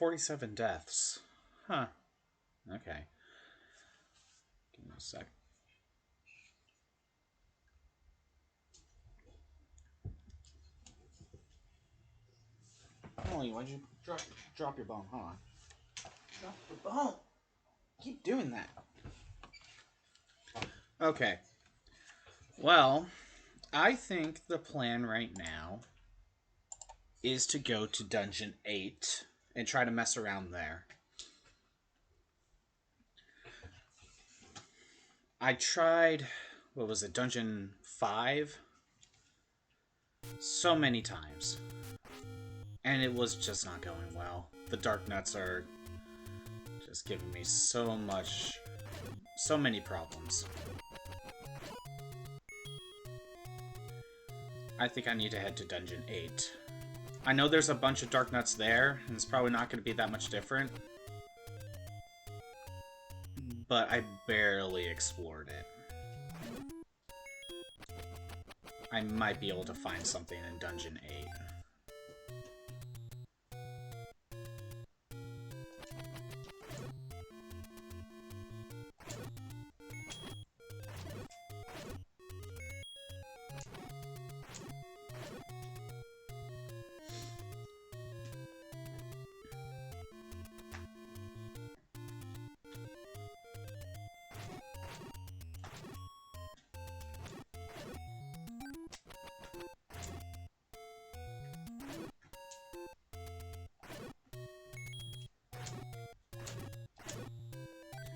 47 deaths. Huh. Okay. Give me a sec. Emily, why'd you drop your bone? Hold on. Drop the bone. Keep doing that. Okay. Well, I think the plan right now is to go to Dungeon 8 and try to mess around there. I tried, what was it, Dungeon 5? So many times. And it was just not going well. The Dark Nuts are just giving me so many problems. I think I need to head to Dungeon 8. I know there's a bunch of Dark Nuts there, and it's probably not going to be that much different. But I barely explored it. I might be able to find something in Dungeon 8.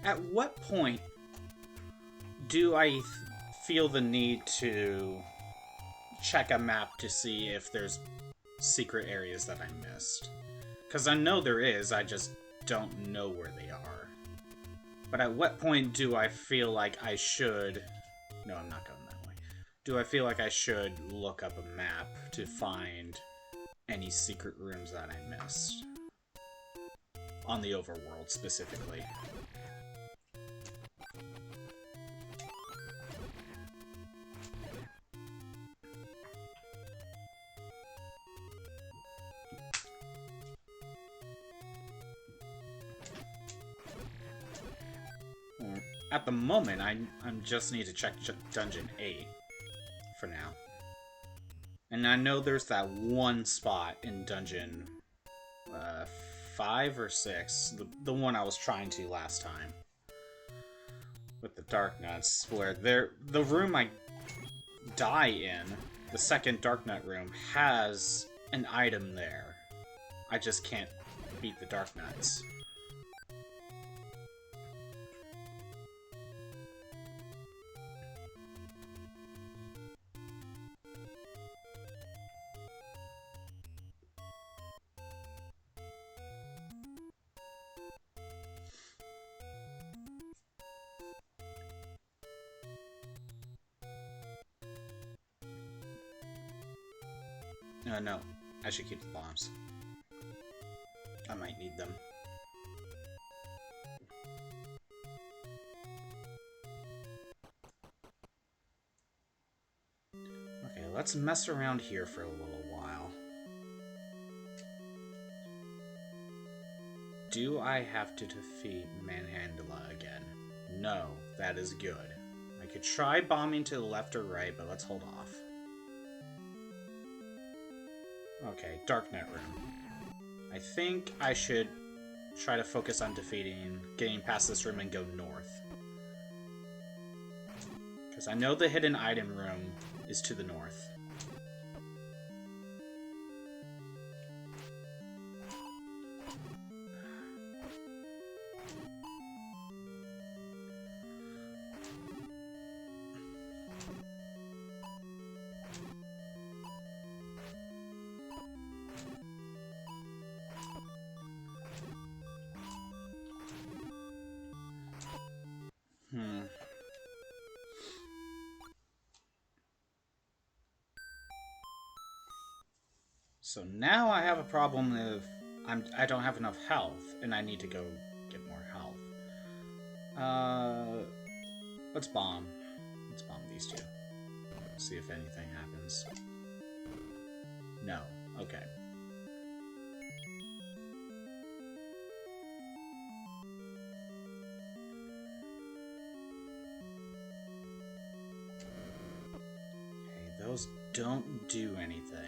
At what point do I feel the need to check a map to see if there's secret areas that I missed? Because I know there is, I just don't know where they are. But at what point do I feel like I should... No, I'm not going that way. Do I feel like I should look up a map to find any secret rooms that I missed? On the overworld, specifically. At the moment, I just need to check Dungeon 8 for now. And I know there's that one spot in Dungeon 5 or 6, the one I was trying to last time, with the Dark Nuts, where the room I die in, the second Dark Nut room, has an item there. I just can't beat the Dark Nuts. No. I should keep the bombs. I might need them. Okay, let's mess around here for a little while. Do I have to defeat Manhandla again? No, that is good. I could try bombing to the left or right, but let's hold off. Okay, Darknet Room. I think I should try to focus on getting past this room and go north. Because I know the hidden item room is to the north. So now I have a problem if I don't have enough health, and I need to go get more health. Let's bomb. Let's bomb these two. See if anything happens. No. Okay. those don't do anything.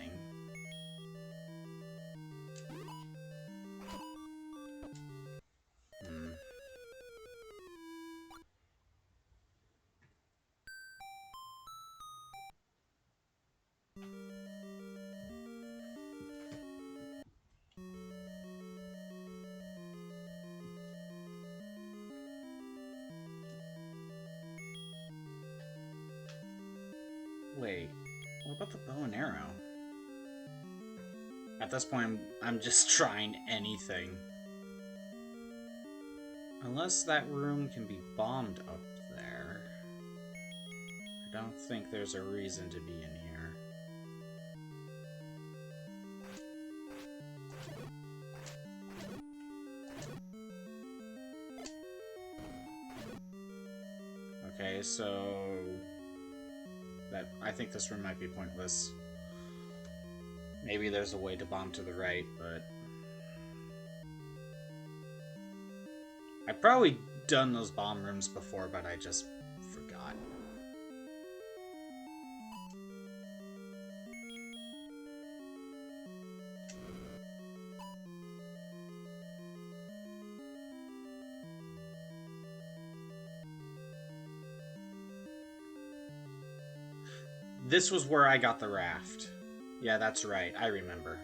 Wait, what about the bow and arrow? At this point, I'm just trying anything. Unless that room can be bombed up there. I don't think there's a reason to be in here. Okay, so... I think this room might be pointless. Maybe there's a way to bomb to the right, but... I've probably done those bomb rooms before, but I just forgot. This was where I got the raft. Yeah, that's right. I remember.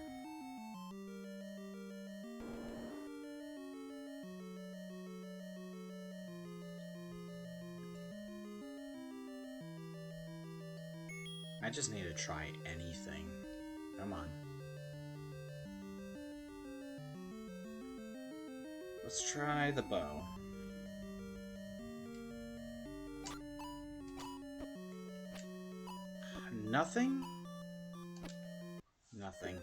I just need to try anything. Come on. Let's try the bow. Nothing? Nothing.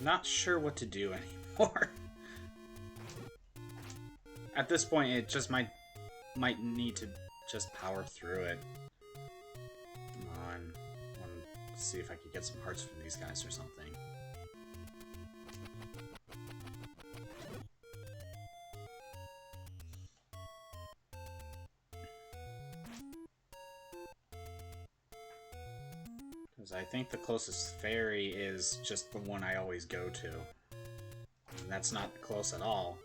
Not sure what to do anymore. At this point, it just might need to just power through it. Come on. I want to see if I could get some hearts from these guys or something. Because I think the closest ferry is just the one I always go to. And that's not close at all.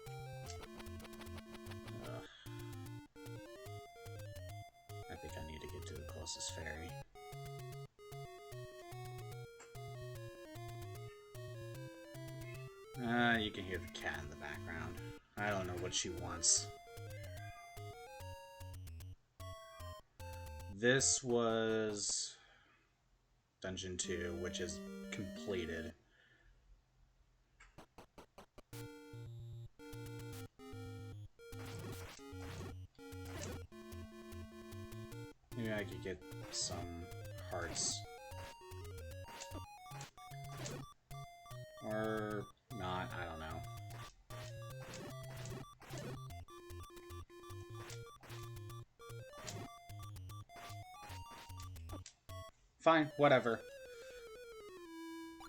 I think I need to get to the closest ferry. You can hear the cat in the background. I don't know what she wants. This was Dungeon 2, which is completed. Maybe I could get some hearts. Or not, I don't know. Fine, whatever.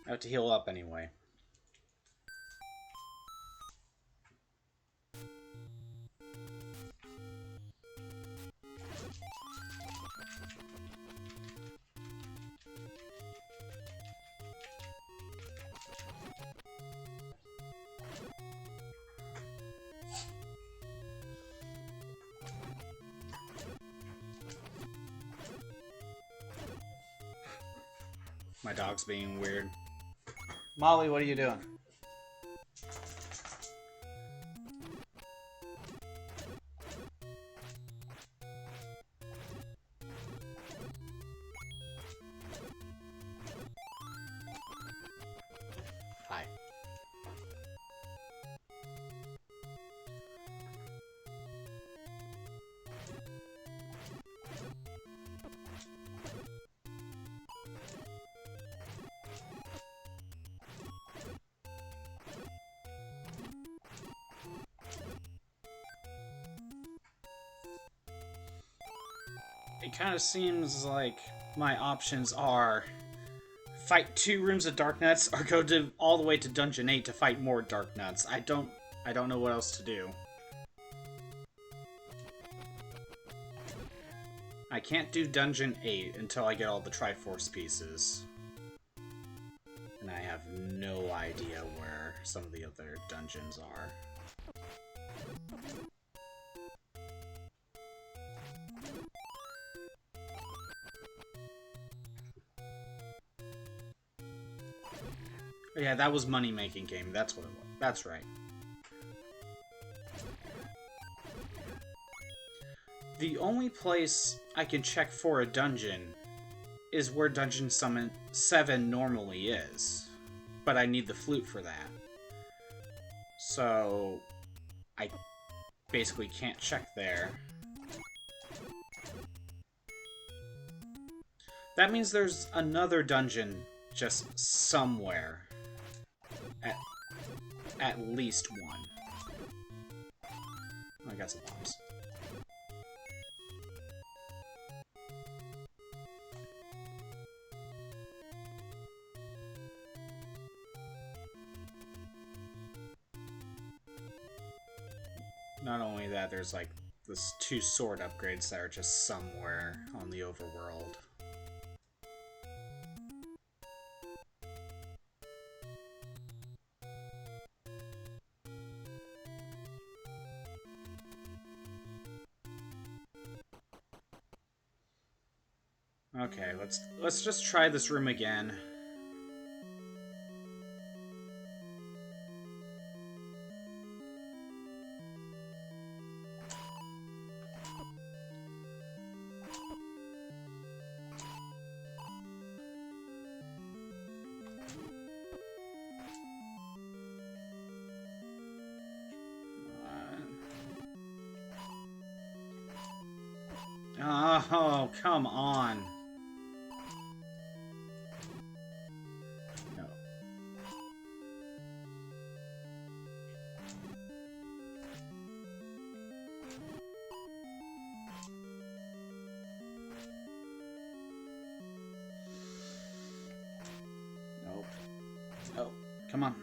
I have to heal up anyway. My dog's being weird. Molly, what are you doing? Hi. it kind of seems like my options are fight 2 rooms of Dark Nuts or go all the way to Dungeon 8 to fight more Dark Nuts. I don't know what else to do. I can't do Dungeon 8 until I get all the Triforce pieces. And I have no idea where some of the other dungeons are. Yeah, that was money-making game. That's what it was. That's right. The only place I can check for a dungeon is where Dungeon 7 normally is. But I need the flute for that. So I basically can't check there. That means there's another dungeon just somewhere. At least one. I got some bombs. Not only that, there's like this 2 sword upgrades that are just somewhere on the overworld. Okay, let's just try this room again. Oh, come on. No. Nope. Oh, come on.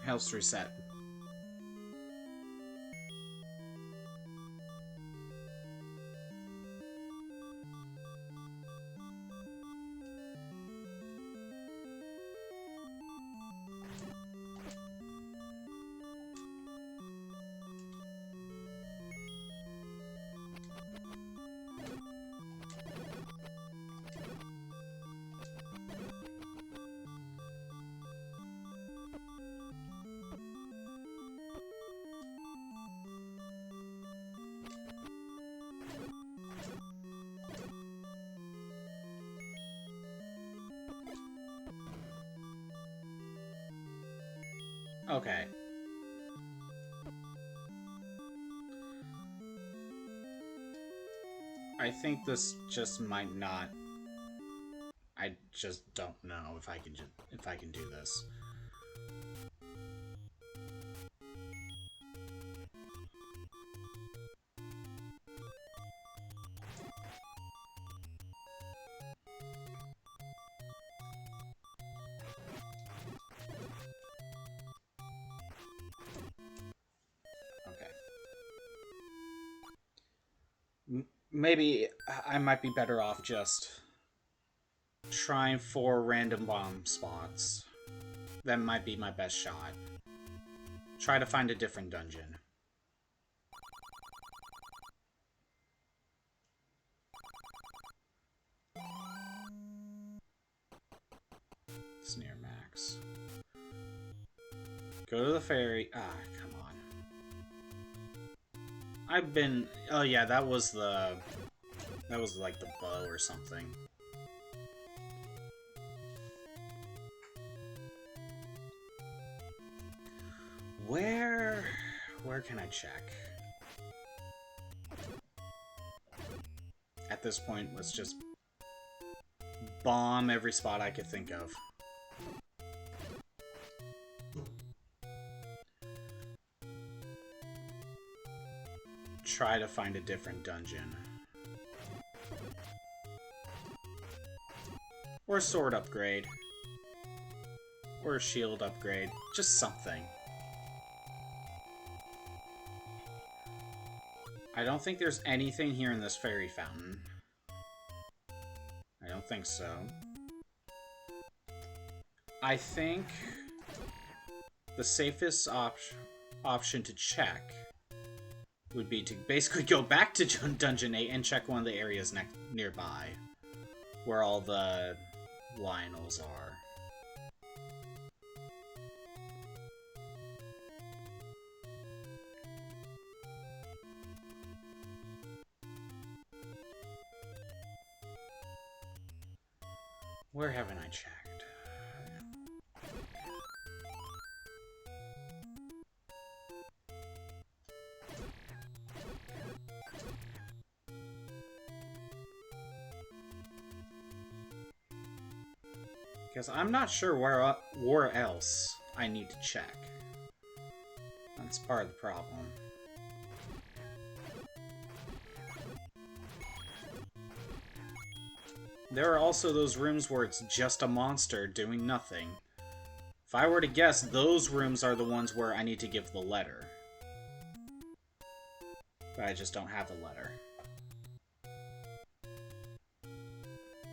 Health reset. Okay. I think this just might not. I just don't know if I can do this. Maybe I might be better off just trying for random bomb spots. That might be my best shot. Try to find a different dungeon. It's near max. Go to the ferry. Ah, come on. I've been... Oh yeah, that was the... That was like the bow or something. Where can I check? this point, let's just bomb every spot I could think of. Try to find a different dungeon. Or a sword upgrade. Or a shield upgrade. Just something. I don't think there's anything here in this fairy fountain. I don't think so. I think the safest option to check would be to basically go back to Dungeon 8 and check one of the areas nearby, where all the Lionels are. Where haven't I checked? Because I'm not sure where else I need to check. That's part of the problem. There are also those rooms where it's just a monster doing nothing. If I were to guess, those rooms are the ones where I need to give the letter. But I just don't have the letter.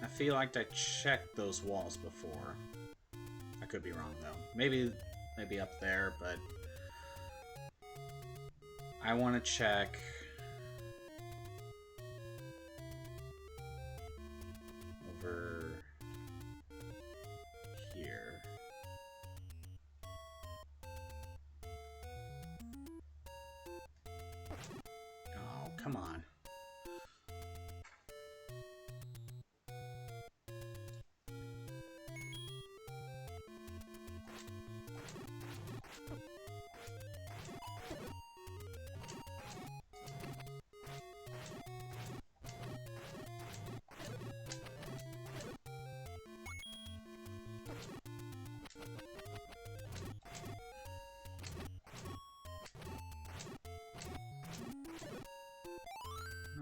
I feel like I checked those walls before. I could be wrong, though. Maybe up there, but I want to check over here. Oh, come on.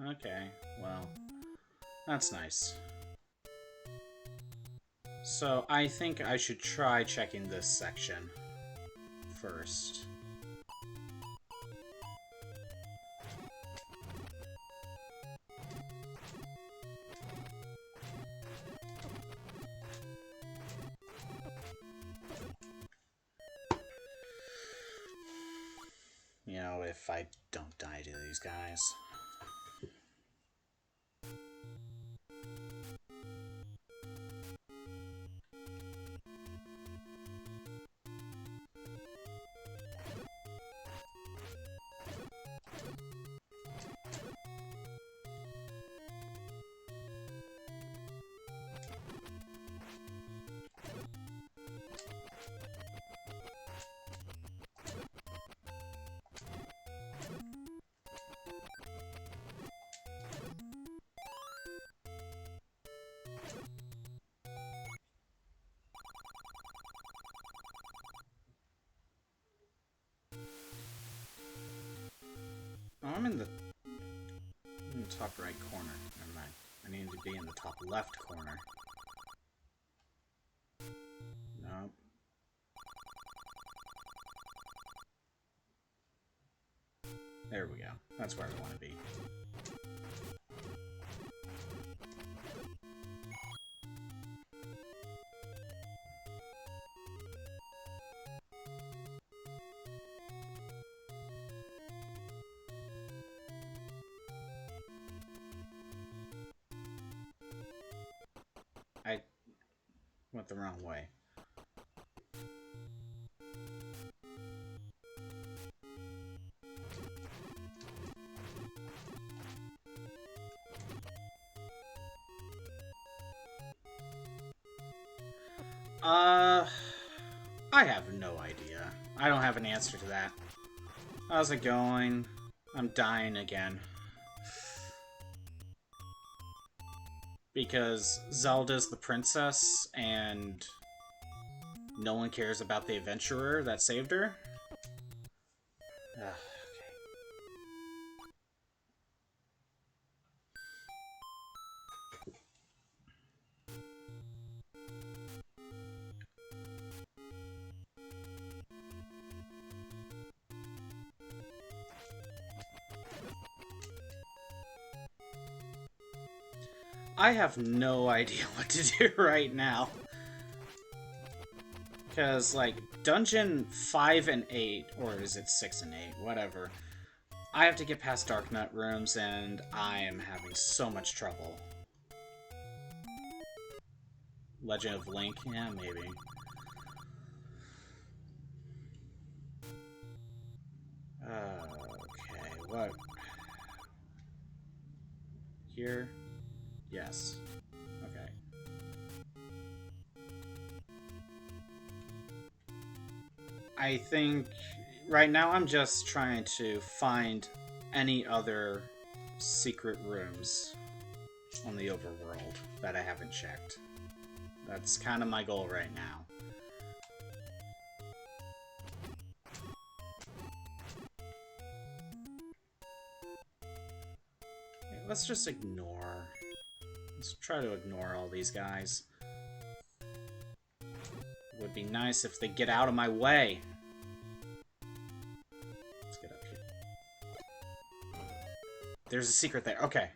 Okay, well, that's nice. So, I think I should try checking this section first. You know, if I don't die to these guys. Oh, I'm in the top right corner. Never mind. I need to be in the top left corner. Nope. There we go. That's where I want to be. I went the wrong way. I have no idea. I don't have an answer to that. How's it going? I'm dying again. Because Zelda's the princess, and no one cares about the adventurer that saved her? Ugh. I have no idea what to do right now. Because, like, Dungeon 5 and 8, or is it 6 and 8, whatever, I have to get past Dark Nut rooms, and I am having so much trouble. Legend of Link? Yeah, maybe. Okay, what? Here? Yes. Okay. I think right now I'm just trying to find any other secret rooms on the overworld that I haven't checked. That's kind of my goal right now. Okay, let's just ignore. Let's try to ignore all these guys. It would be nice if they get out of my way. Let's get up here. There's a secret there. Okay.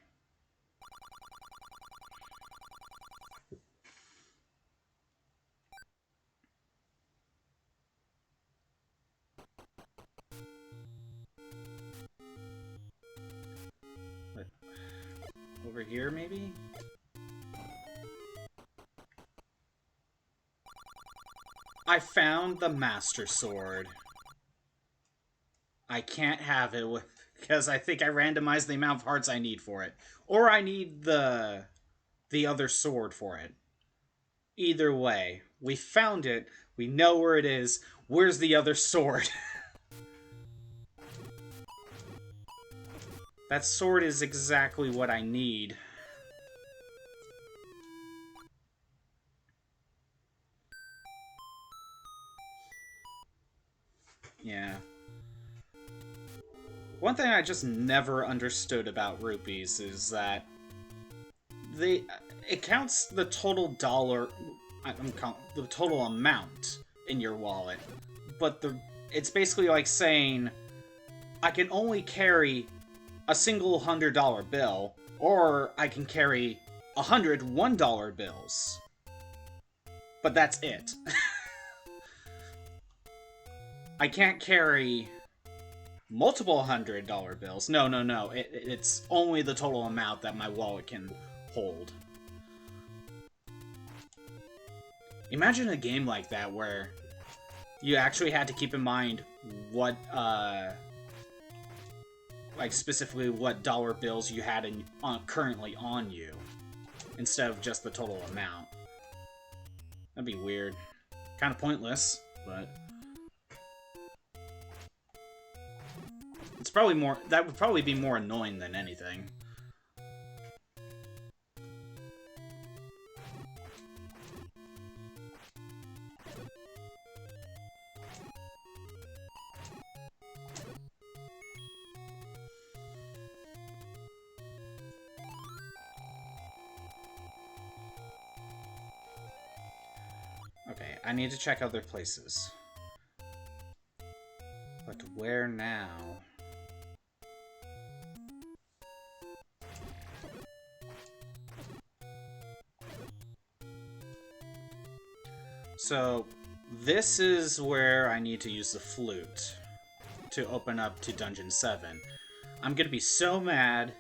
Over here, maybe? I found the Master Sword. I can't have it because I think I randomized the amount of hearts I need for it. Or I need the other sword for it. Either way, we found it. We know where it is. Where's the other sword? That sword is exactly what I need. Yeah. One thing I just never understood about rupees is that it counts the total the total amount in your wallet, but it's basically like saying I can only carry a single $100 bill, or I can carry 100 $1 bills. But that's it. I can't carry multiple $100 bills. No. It's only the total amount that my wallet can hold. Imagine a game like that where you actually had to keep in mind what, like specifically what dollar bills you had currently on you, instead of just the total amount. That'd be weird. Kind of pointless, but it's probably more. That would probably be more annoying than anything. Okay, I need to check other places. But where now? So, this is where I need to use the flute to open up to Dungeon 7. I'm gonna be so mad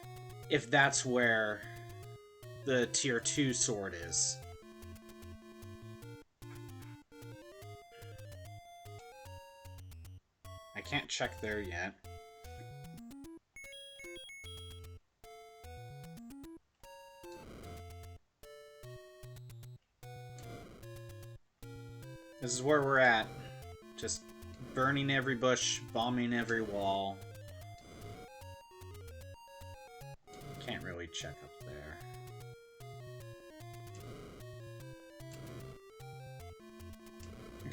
if that's where the Tier 2 sword is. I can't check there yet. This is where we're at. Just burning every bush, bombing every wall. Can't really check up there.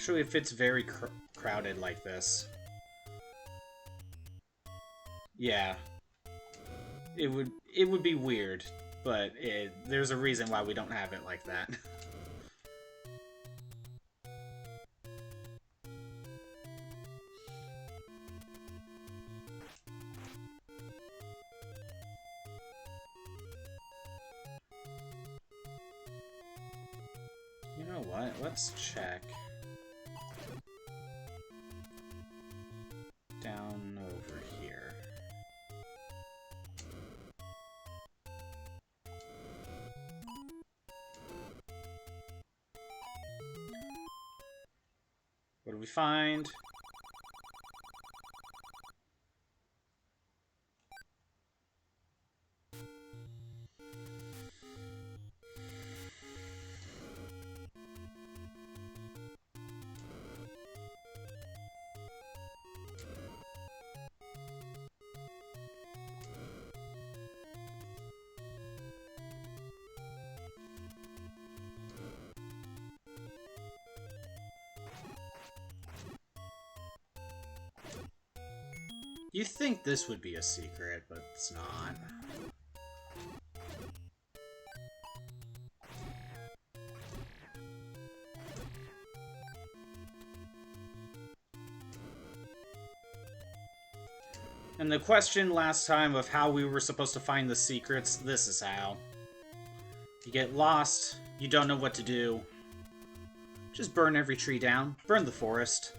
Actually, if it's very crowded like this. Yeah. It would be weird, but there's a reason why we don't have it like that. You know what? Let's check. Down over here. What do we find? You think this would be a secret, but it's not. And the question last time of how we were supposed to find the secrets, this is how. You get lost, you don't know what to do. Just burn every tree down, burn the forest.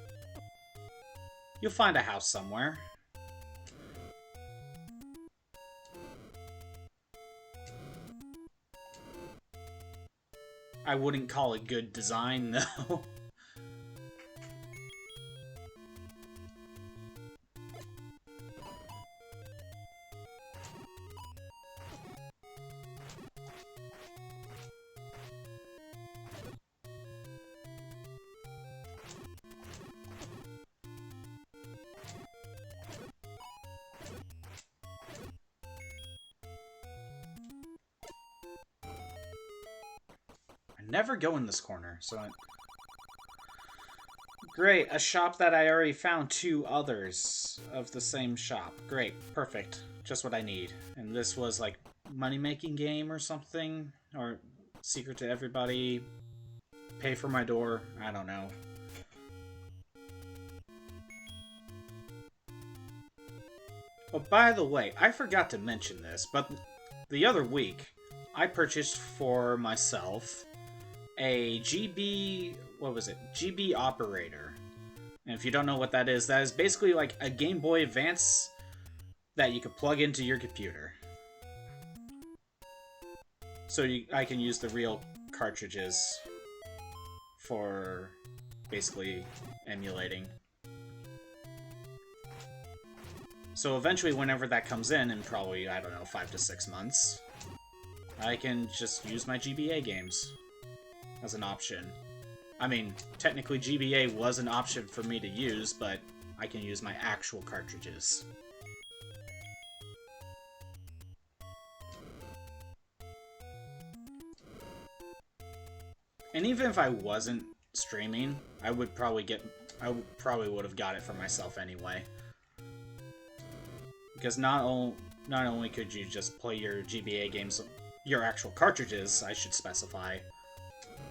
You'll find a house somewhere. I wouldn't call it good design, though. Never go in this corner, so Great, a shop that I already found 2 others of the same shop. Great, perfect. Just what I need. And this was like money-making game or something? Or secret to everybody? Pay for my door? I don't know. Oh, by the way, I forgot to mention this, but the other week, I purchased for myself a GB, what was it? GB operator. And if you don't know what that is basically like a Game Boy Advance that you could plug into your computer. So I can use the real cartridges for basically emulating. So eventually, whenever that comes in probably, I don't know, 5 to 6 months, I can just use my GBA games as an option. I mean, technically GBA was an option for me to use, but I can use my actual cartridges. And even if I wasn't streaming, I would probably would have got it for myself anyway. Because not only could you just play your GBA games, your actual cartridges, I should specify,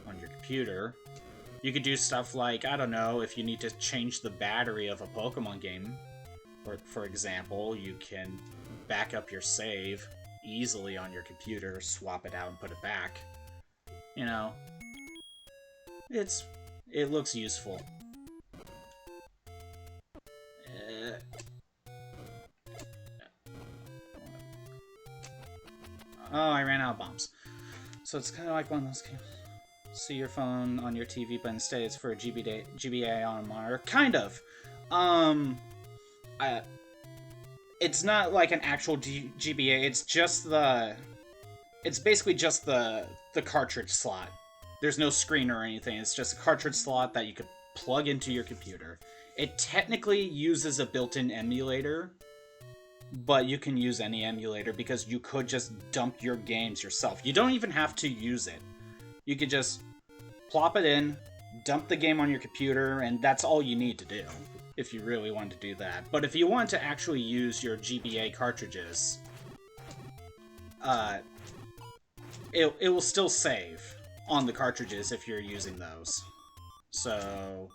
on your computer, you could do stuff like, I don't know, if you need to change the battery of a Pokemon game, or for example, you can back up your save easily on your computer, swap it out and put it back. You know, it looks useful. Oh, I ran out of bombs. So it's kind of like one of those games. See your phone on your TV, but instead it's for a GBA on a monitor. Kind of. It's not like an actual GBA. It's just it's basically just the cartridge slot. There's no screen or anything. It's just a cartridge slot that you could plug into your computer. It technically uses a built-in emulator, but you can use any emulator because you could just dump your games yourself. You don't even have to use it. You could just plop it in, dump the game on your computer, and that's all you need to do if you really want to do that. But if you want to actually use your GBA cartridges, it will still save on the cartridges if you're using those. So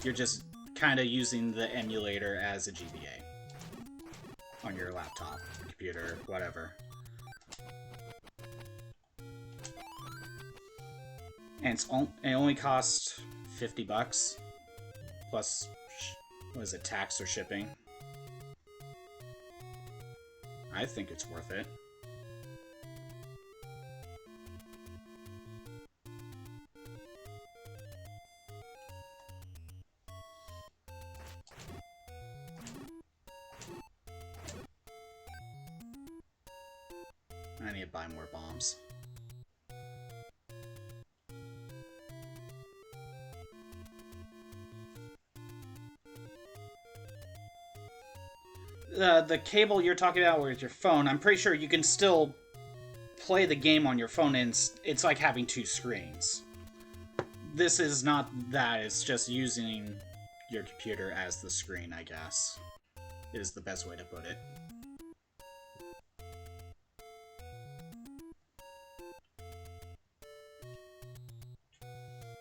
you're just kind of using the emulator as a GBA on your laptop, computer, whatever. And it only costs $50 plus, what is it, tax or shipping. I think it's worth it. I need to buy more bombs. The cable you're talking about with your phone, I'm pretty sure you can still play the game on your phone, and it's like having two screens. This is not that, it's just using your computer as the screen, I guess, is the best way to put it.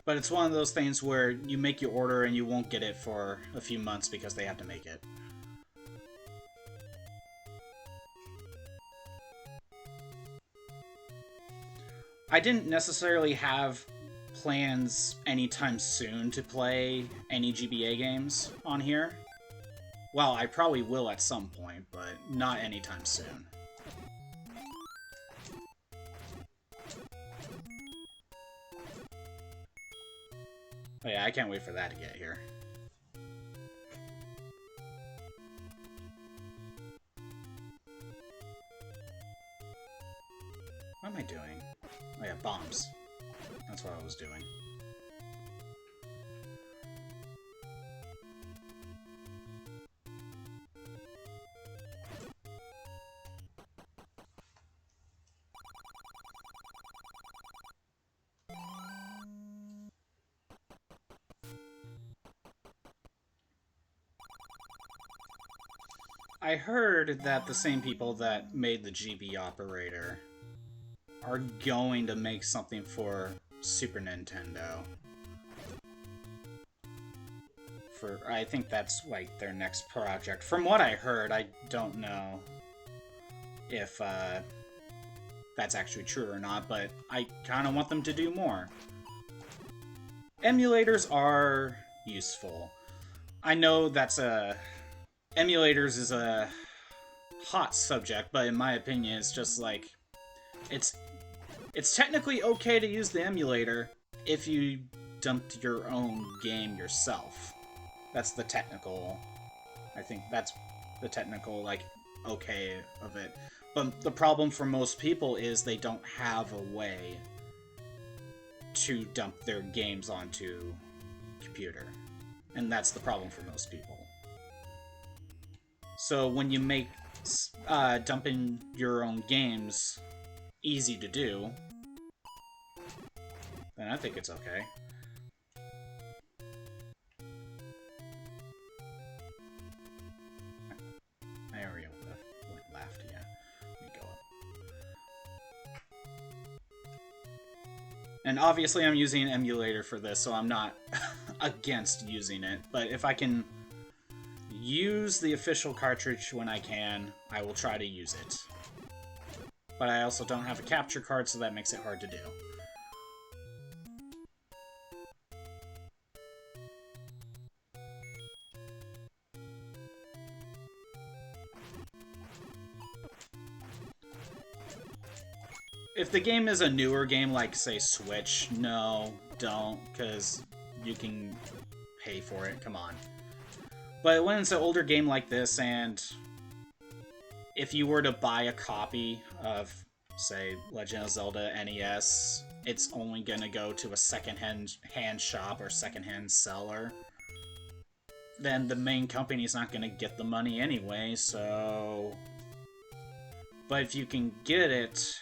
But it's one of those things where you make your order and you won't get it for a few months because they have to make it. I didn't necessarily have plans anytime soon to play any GBA games on here. Well, I probably will at some point, but not anytime soon. Oh yeah, I can't wait for that to get here. What am I doing? Oh yeah, bombs. That's what I was doing. I heard that the same people that made the GB operator are going to make something for Super Nintendo. I think that's like their next project. From what I heard, I don't know if that's actually true or not, but I kind of want them to do more. Emulators are useful. I know emulators is a hot subject, but in my opinion, it's just like it's technically okay to use the emulator if you dumped your own game yourself. That's the technical, I think that's the technical, like, okay of it. But the problem for most people is they don't have a way to dump their games onto computer. And that's the problem for most people. So when you make dumping your own games easy to do, then I think it's okay. There we go. Went left, yeah. Let me go up. And obviously I'm using an emulator for this, so I'm not against using it. But if I can use the official cartridge when I can, I will try to use it. But I also don't have a capture card, so that makes it hard to do. If the game is a newer game, like, say, Switch, no, don't, because you can pay for it, come on. But when it's an older game like this, and if you were to buy a copy of, say, Legend of Zelda NES, it's only gonna go to a second-hand shop or second-hand seller, then the main company's not gonna get the money anyway, so... But if you can get it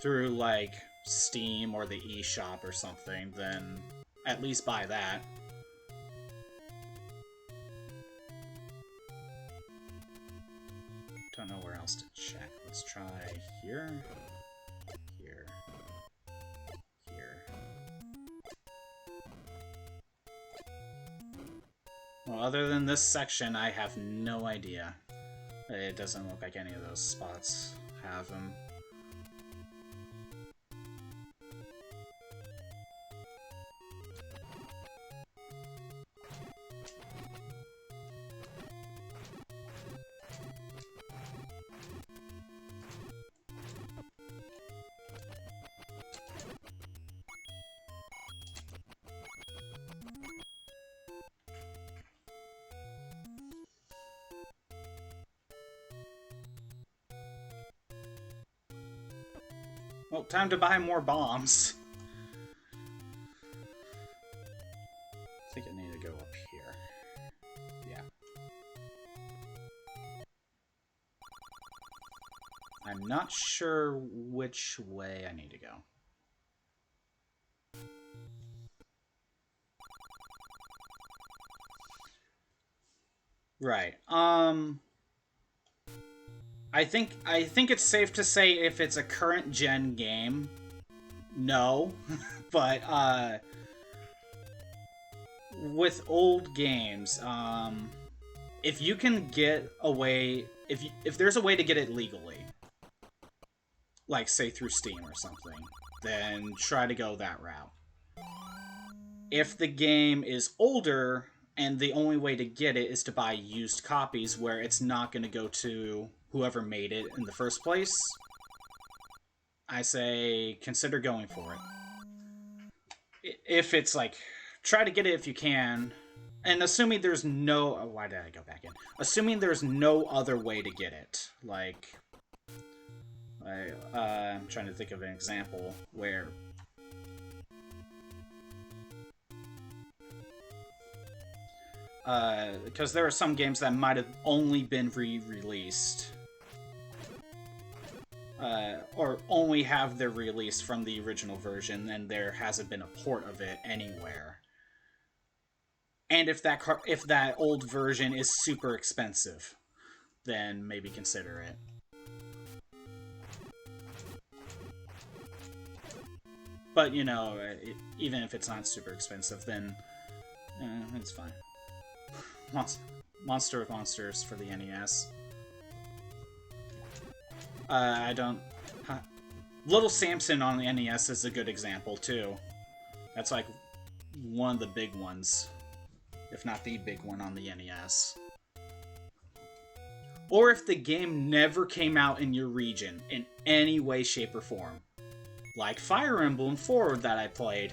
through, like, Steam or the eShop or something, then at least buy that. Don't know where else to check. Let's try here, here, here. Well, other than this section, I have no idea. It doesn't look like any of those spots have them. Well, time to buy more bombs. I think I need to go up here. Yeah. I'm not sure which way I need to go. Right. I think it's safe to say if it's a current gen game, no. But with old games, if you can get away, if there's a way to get it legally, like say through Steam or something, then try to go that route. If the game is older and the only way to get it is to buy used copies where it's not going to go to whoever made it in the first place, I say consider going for it. If it's like, try to get it if you can, and assuming there's no... Oh, why did I go back in? Assuming there's no other way to get it. Like, I'm trying to think of an example where... because there are some games that might have only been re-released. Or only have their release from the original version, and there hasn't been a port of it anywhere. And if that old version is super expensive, then maybe consider it. But, you know, even if it's not super expensive, then it's fine. Monster of Monsters for the NES. I don't... Little Samson on the NES is a good example, too. That's like one of the big ones. If not the big one on the NES. Or if the game never came out in your region in any way, shape, or form. Like Fire Emblem 4 that I played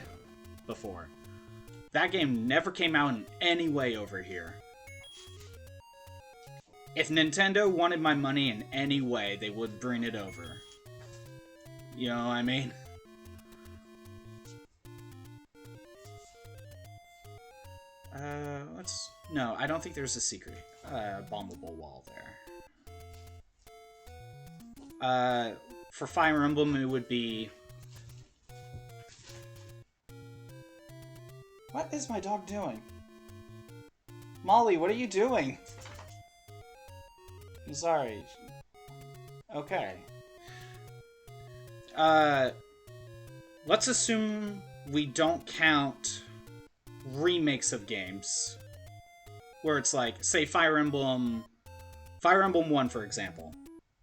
before. That game never came out in any way over here. If Nintendo wanted my money in any way, they would bring it over. You know what I mean? No, I don't think there's a secret bombable wall there. For Fire Emblem, it would be... What is my dog doing? Molly, what are you doing? I'm sorry. Okay. Let's assume we don't count remakes of games. Where it's like, say, Fire Emblem 1, for example.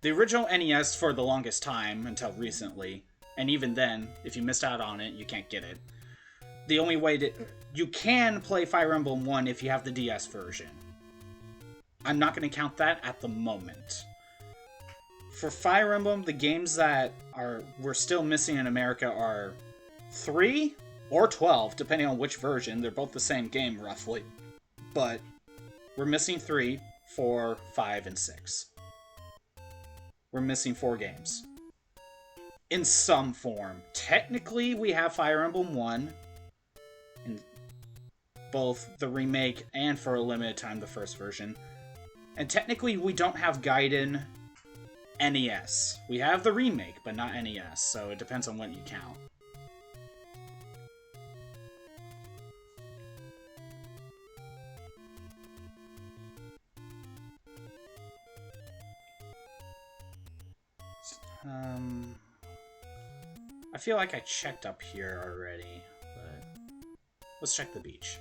The original NES for the longest time, until recently, and even then, if you missed out on it, you can't get it. The only way to... You can play Fire Emblem 1 if you have the DS version. I'm not going to count that at the moment. For Fire Emblem, the games that we're still missing in America are 3 or 12, depending on which version. They're both the same game, roughly. But we're missing 3, 4, 5, and 6. We're missing 4 games. In some form. Technically, we have Fire Emblem 1, in both the remake and for a limited time the first version. And technically, we don't have Gaiden NES. We have the remake, but not NES, so it depends on what you count. I feel like I checked up here already, but let's check the beach.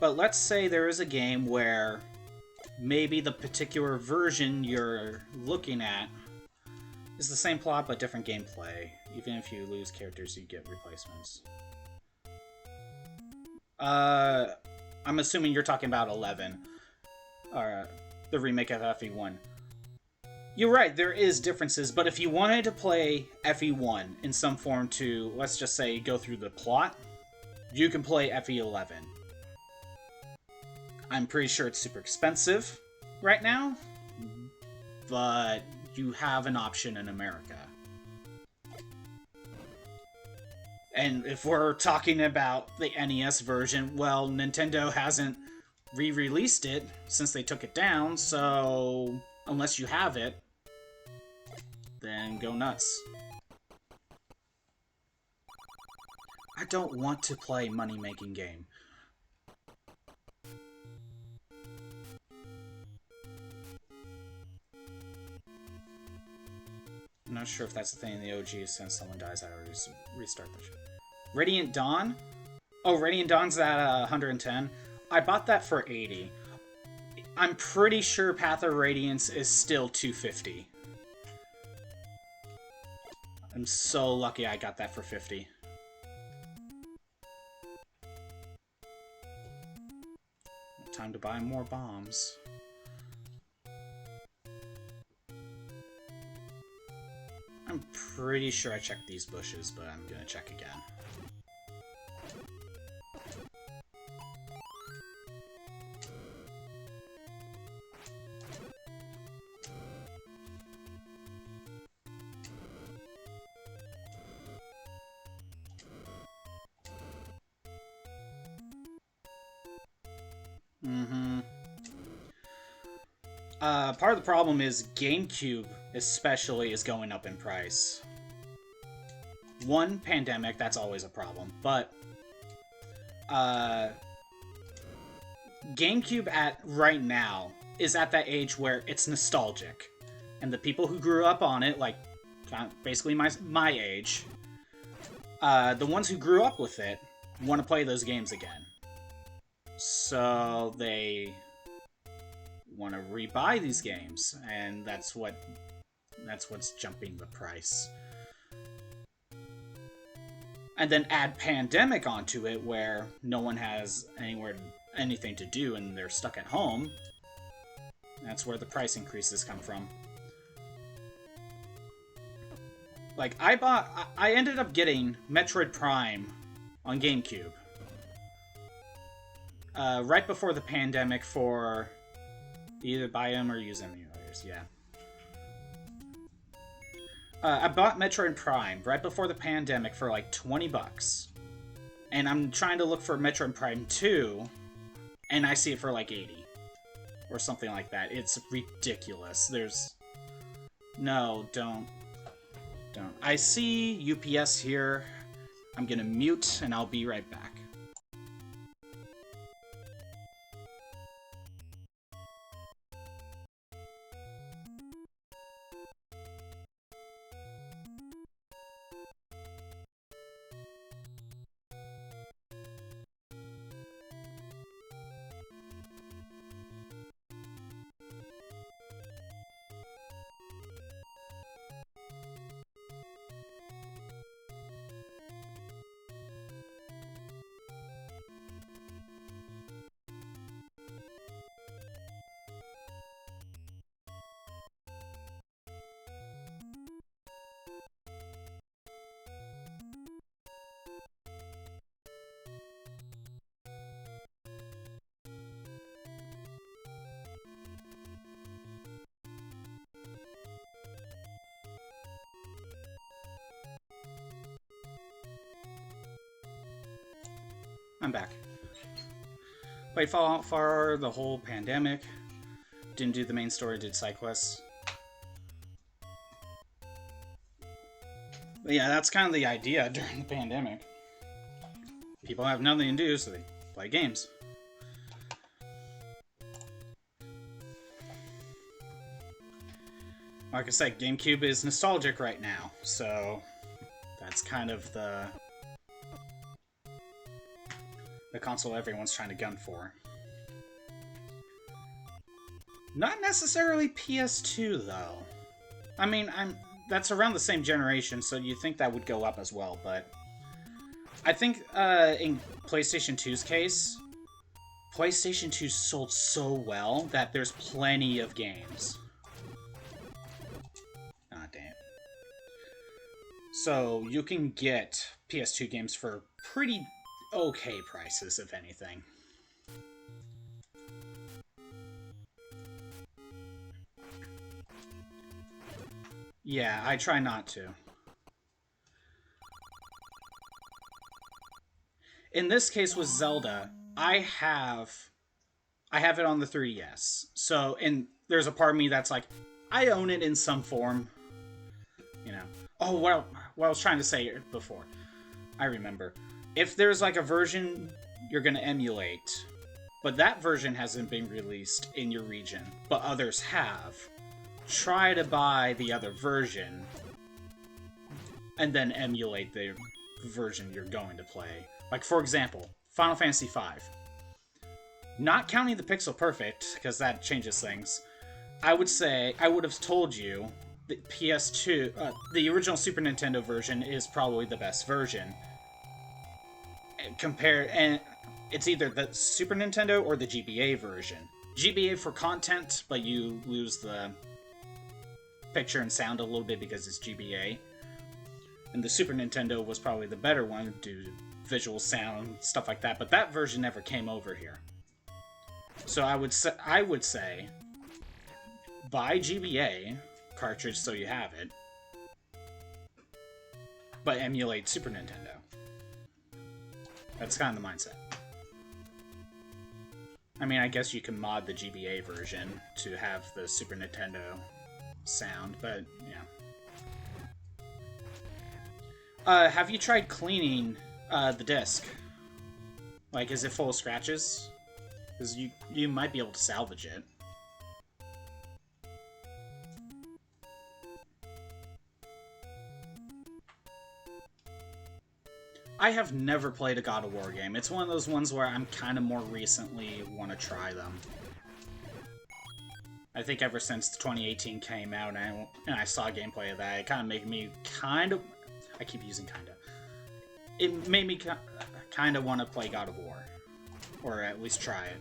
But let's say there is a game where maybe the particular version you're looking at is the same plot but different gameplay. Even if you lose characters, you get replacements. I'm assuming you're talking about 11. The remake of FE1. You're right, there is differences, but if you wanted to play FE1 in some form to, let's just say, go through the plot, you can play FE11. I'm pretty sure it's super expensive right now, but you have an option in America. And if we're talking about the NES version, well, Nintendo hasn't re-released it since they took it down, so unless you have it, then go nuts. I don't want to play a money-making game. I'm not sure if that's the thing in the OG, since someone dies, I already restart the shit. Radiant Dawn? Oh, Radiant Dawn's at 110. I bought that for 80. I'm pretty sure Path of Radiance is still 250. I'm so lucky I got that for 50. Time to buy more bombs. I'm pretty sure I checked these bushes, but I'm gonna check again. Part of the problem is GameCube, especially, is going up in price. One, pandemic, that's always a problem, but GameCube right now is at that age where it's nostalgic, and the people who grew up on it, like basically my age, the ones who grew up with it want to play those games again, so they want to rebuy these games, and that's what's jumping the price. And then add pandemic onto it, where no one has anything to do and they're stuck at home. That's where the price increases come from. Like, I ended up getting Metroid Prime on GameCube right before the pandemic for either buy them or use emulators, yeah. I bought Metroid Prime right before the pandemic for like 20 bucks. And I'm trying to look for Metroid Prime 2, and I see it for like 80. Or something like that. It's ridiculous. There's... No, don't. I see UPS here. I'm gonna mute, and I'll be right back. I'm back. Played Fallout 4, the whole pandemic. Didn't do the main story, did side quests. But yeah, that's kind of the idea during the pandemic. People have nothing to do, so they play games. Like I said, GameCube is nostalgic right now, so that's kind of the console everyone's trying to gun for. Not necessarily PS2 though. I mean, that's around the same generation, so you'd think that would go up as well, but I think in PlayStation 2's case, PlayStation 2 sold so well that there's plenty of games. Ah, damn. So you can get PS2 games for pretty okay prices, if anything. Yeah, I try not to. In this case with Zelda, I have it on the 3DS. So, and there's a part of me that's like, I own it in some form. You know. Oh, well, what I was trying to say before. I remember. If there's like a version you're going to emulate, but that version hasn't been released in your region, but others have, try to buy the other version and then emulate the version you're going to play. Like, for example, Final Fantasy V. Not counting the Pixel Perfect, because that changes things, I would have told you that PS2, the original Super Nintendo version is probably the best version. And it's either the Super Nintendo or the GBA version. GBA for content, but you lose the picture and sound a little bit because it's GBA. And the Super Nintendo was probably the better one due to visual sound, stuff like that, but that version never came over here. So I would say buy GBA cartridge so you have it, but emulate Super Nintendo. That's kind of the mindset. I mean, I guess you can mod the GBA version to have the Super Nintendo sound, but yeah. Have you tried cleaning the disc? Like, is it full of scratches? Because you might be able to salvage it. I have never played a God of War game. It's one of those ones where I'm kind of more recently want to try them. I think ever since 2018 came out and I saw gameplay of that, it kind of made me kind of... I keep using kind of. It made me kind of want to play God of War. Or at least try it.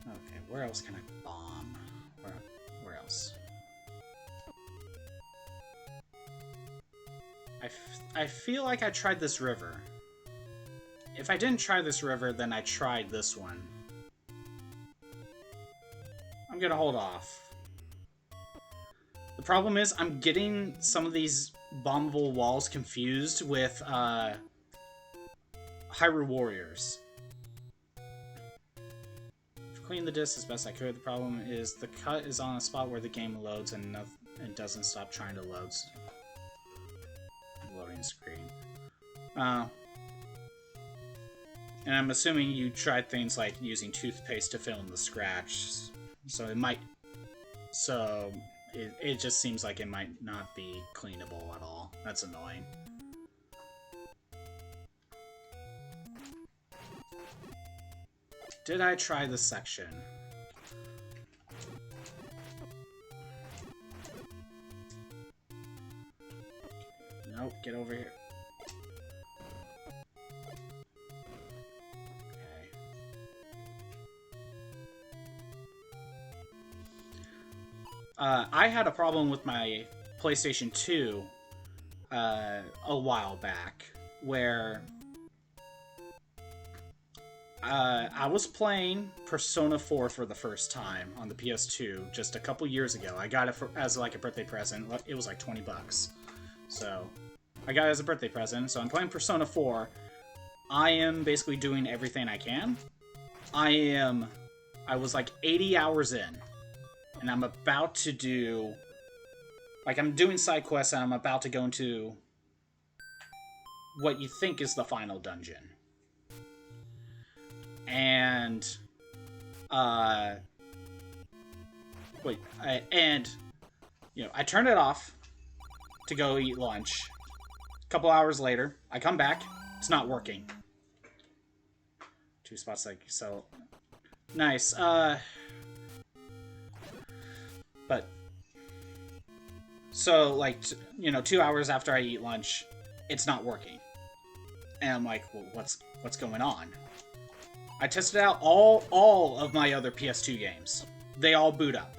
Okay, where else can I bomb? Where else? I feel like I tried this river. If I didn't try this river, then I tried this one. I'm gonna hold off. The problem is, I'm getting some of these bombable walls confused with Hyrule Warriors. Clean the disc as best I could. The problem is the cut is on a spot where the game loads and doesn't stop trying to load. Loading screen. And I'm assuming you tried things like using toothpaste to fill in the scratch. So it might... So it just seems like it might not be cleanable at all. That's annoying. Did I try this section? Nope, get over here. Okay. I had a problem with my PlayStation 2 a while back, where I was playing Persona 4 for the first time on the PS2 just a couple years ago. I got it as like a birthday present. It was like $20. So I got it as a birthday present. So I'm playing Persona 4. I am basically doing everything I can. I was like 80 hours in. And I'm about to do... Like, I'm doing side quests and I'm about to go into what you think is the final dungeon. And, I turn it off to go eat lunch. A couple hours later, I come back, it's not working. 2 spots like, so, nice, but, so, like, 2 hours after I eat lunch, it's not working. And I'm like, well, what's going on? I tested out all of my other PS2 games. They all boot up.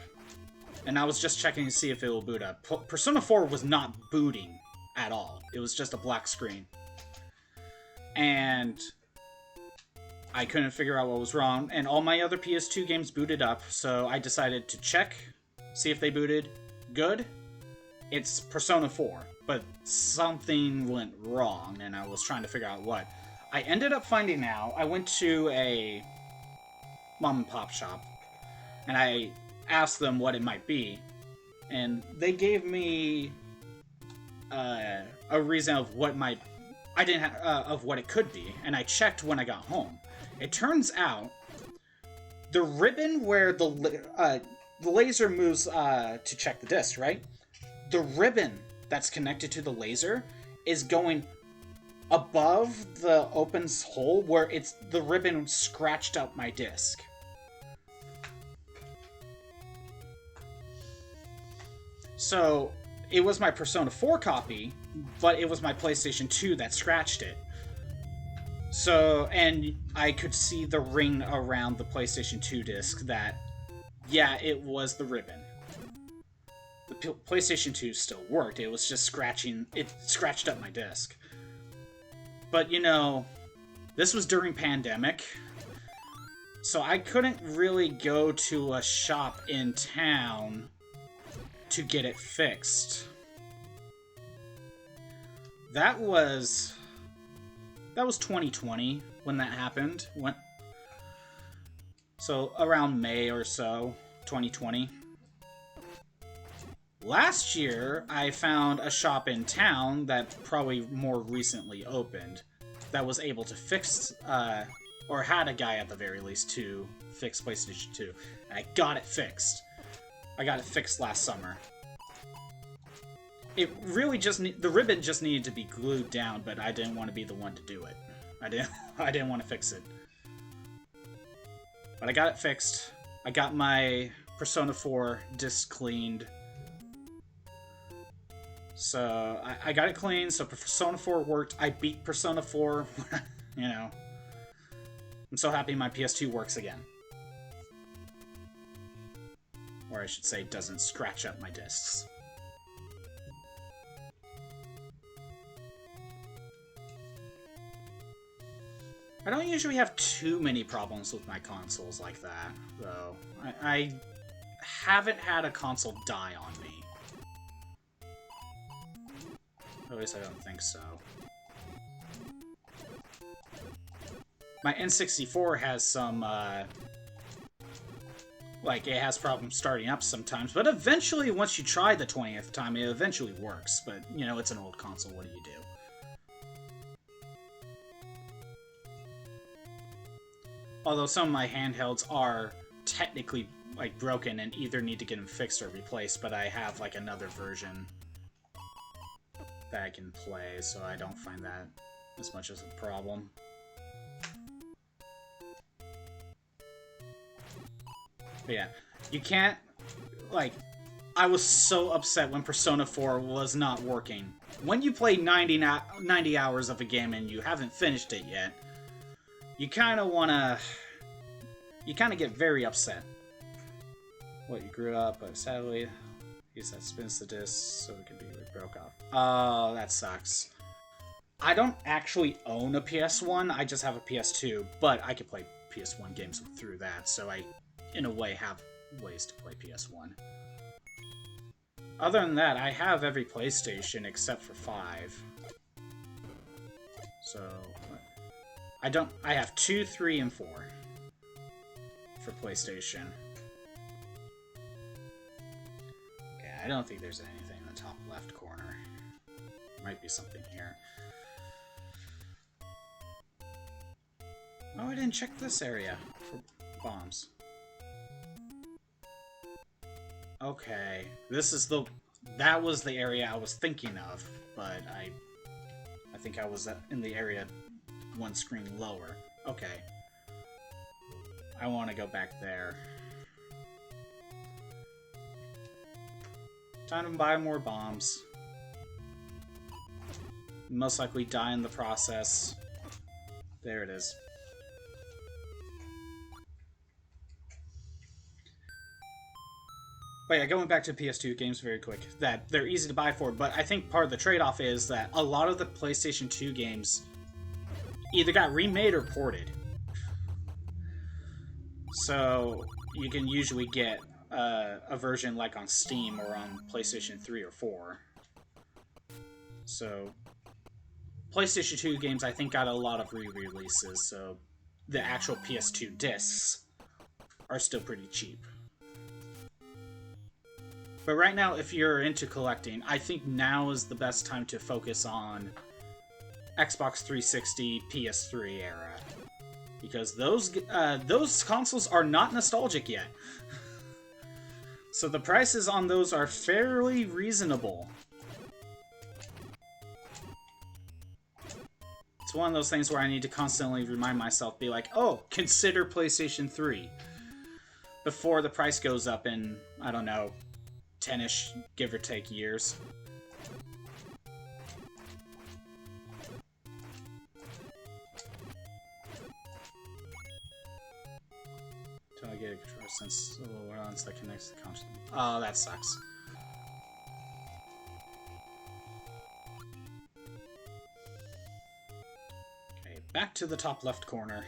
And I was just checking to see if it will boot up. Persona 4 was not booting at all. It was just a black screen. And I couldn't figure out what was wrong. And all my other PS2 games booted up, so I decided to check, see if they booted. Good. It's Persona 4. But something went wrong, and I was trying to figure out what. I ended up finding out, I went to a mom and pop shop, and I asked them what it might be, and they gave me a reason of what of what it could be, and I checked when I got home. It turns out the ribbon where the laser moves to check the disc, right? The ribbon that's connected to the laser is going above the open hole where the ribbon scratched up my disc. So it was my Persona 4 copy, but it was my PlayStation 2 that scratched it. So, and I could see the ring around the PlayStation 2 disc that, yeah, it was the ribbon. The PlayStation 2 still worked, it was just it scratched up my disc. But, this was during pandemic, so I couldn't really go to a shop in town to get it fixed. That was 2020 when that happened. So around May or so, 2020. Last year, I found a shop in town that probably more recently opened that was able to fix, or had a guy at the very least to fix PlayStation 2. And I got it fixed. I got it fixed last summer. It really the ribbon just needed to be glued down, but I didn't want to be the one to do it. I didn't want to fix it. But I got it fixed. I got my Persona 4 disc cleaned. So, I got it clean, so Persona 4 worked. I beat Persona 4, I'm so happy my PS2 works again. Or I should say, doesn't scratch up my discs. I don't usually have too many problems with my consoles like that, though. I haven't had a console die on me. At least I don't think so. My N64 has some, it has problems starting up sometimes, but eventually, once you try the 20th time, it eventually works. But, it's an old console, what do you do? Although some of my handhelds are technically, broken and either need to get them fixed or replaced, but I have, another version that I can play, so I don't find that as much as a problem. But yeah, you can't, I was so upset when Persona 4 was not working. When you play 90 hours of a game and you haven't finished it yet, you kind of get very upset. What, you grew up, but sadly, use that spins the disc so it can be broke off. Oh, that sucks. I don't actually own a PS1, I just have a PS2, but I can play PS1 games through that, so I, in a way, have ways to play PS1. Other than that, I have every PlayStation except for 5. So, I have 2, 3, and 4 for PlayStation. Okay, I don't think there's anything in the top left corner. Might be something here. Oh, I didn't check this area for bombs. Okay, that was the area I was thinking of, but I think I was in the area one screen lower. Okay. I want to go back there. Time to buy more bombs. Most likely die in the process. There it is. But yeah, going back to PS2 games very quick, that they're easy to buy for, but I think part of the trade-off is that a lot of the PlayStation 2 games either got remade or ported. So you can usually get a version like on Steam or on PlayStation 3 or 4. So PlayStation 2 games I think got a lot of re-releases, so the actual PS2 discs are still pretty cheap. But right now, if you're into collecting, I think now is the best time to focus on Xbox 360, PS3 era. Because those consoles are not nostalgic yet. So the prices on those are fairly reasonable. It's one of those things where I need to constantly remind myself, be like, oh, consider PlayStation 3. Before the price goes up in, I don't know, 10-ish, give or take, years. Until I get a controller sense a little wireless that connects the console. Oh, that sucks. Okay, back to the top left corner.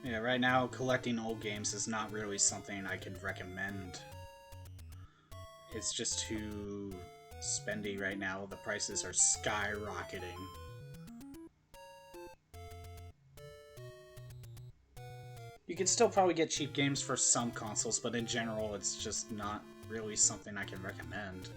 Yeah, right now, collecting old games is not really something I can recommend. It's just too spendy right now. The prices are skyrocketing. You can still probably get cheap games for some consoles, but in general, it's just not really something I can recommend.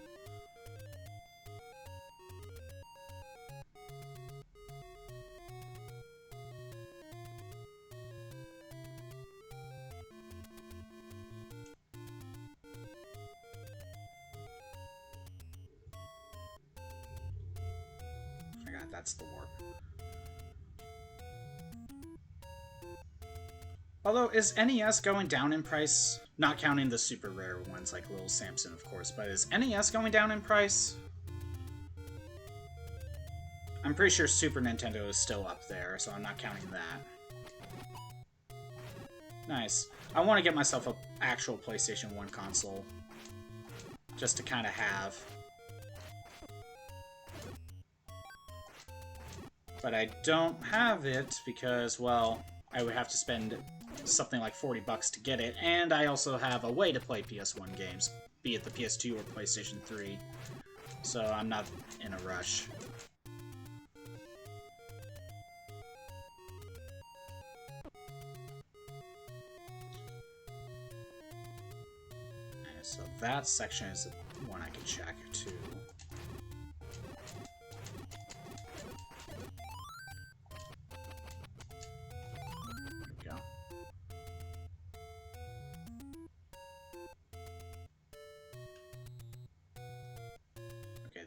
That's the warp. Although, is NES going down in price? Not counting the super rare ones like Little Samson, of course, but is NES going down in price? I'm pretty sure Super Nintendo is still up there, so I'm not counting that. Nice. I want to get myself an actual PlayStation 1 console. Just to kind of have. But I don't have it because, well, I would have to spend something like $40 to get it, and I also have a way to play PS1 games, be it the PS2 or PlayStation 3, so I'm not in a rush. And so that section is the one I can check, too.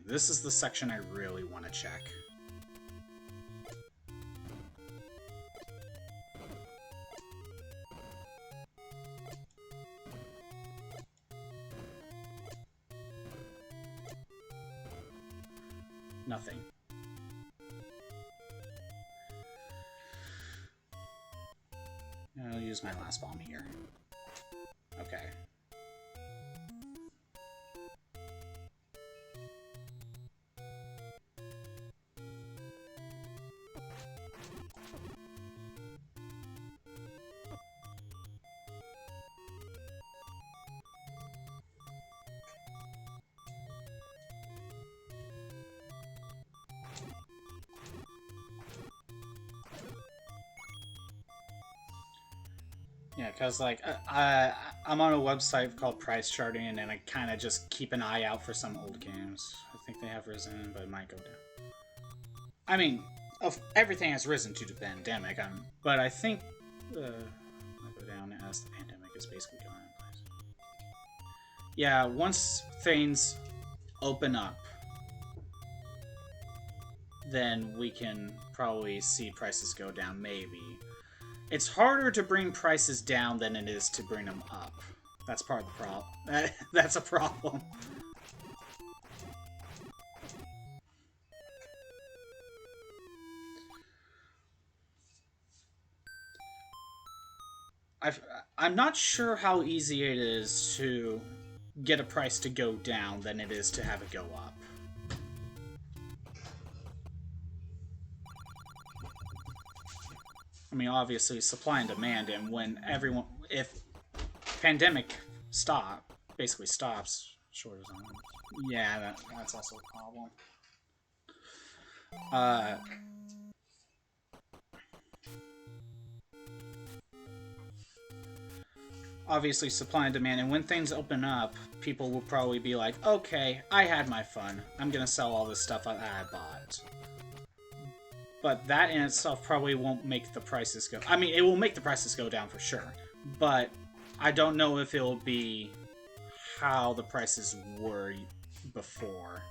This is the section I really want to check. Nothing. I'll use my last bomb here. Okay. Yeah, because, like, I'm on a website called Price Charting, and I kind of just keep an eye out for some old games. I think they have risen, but it might go down. I mean, everything has risen due to the pandemic, but I think might go down as the pandemic is basically gone in place. Yeah, once things open up, then we can probably see prices go down, maybe. It's harder to bring prices down than it is to bring them up. That's part of the problem. That's a problem. I'm not sure how easy it is to get a price to go down than it is to have it go up. I mean, obviously, supply and demand, and when everyone... If pandemic basically stops, short of zombies. Yeah, that's also a problem. Obviously, supply and demand, and when things open up, people will probably be like, okay, I had my fun. I'm gonna sell all this stuff I bought. But that in itself probably won't make the prices go... I mean, it will make the prices go down for sure. But I don't know if it'll be how the prices were before.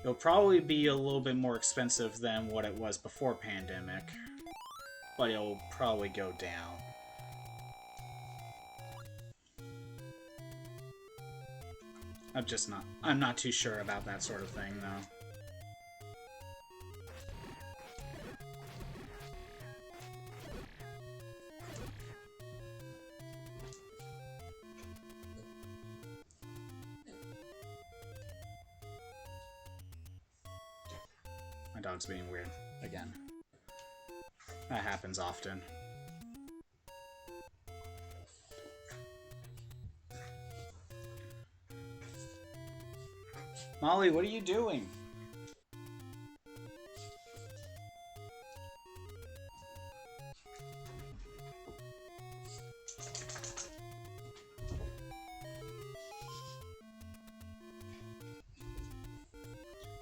It'll probably be a little bit more expensive than what it was before pandemic. But it'll probably go down. I'm not too sure about that sort of thing, though. My dog's being weird again. That happens often. Molly, what are you doing?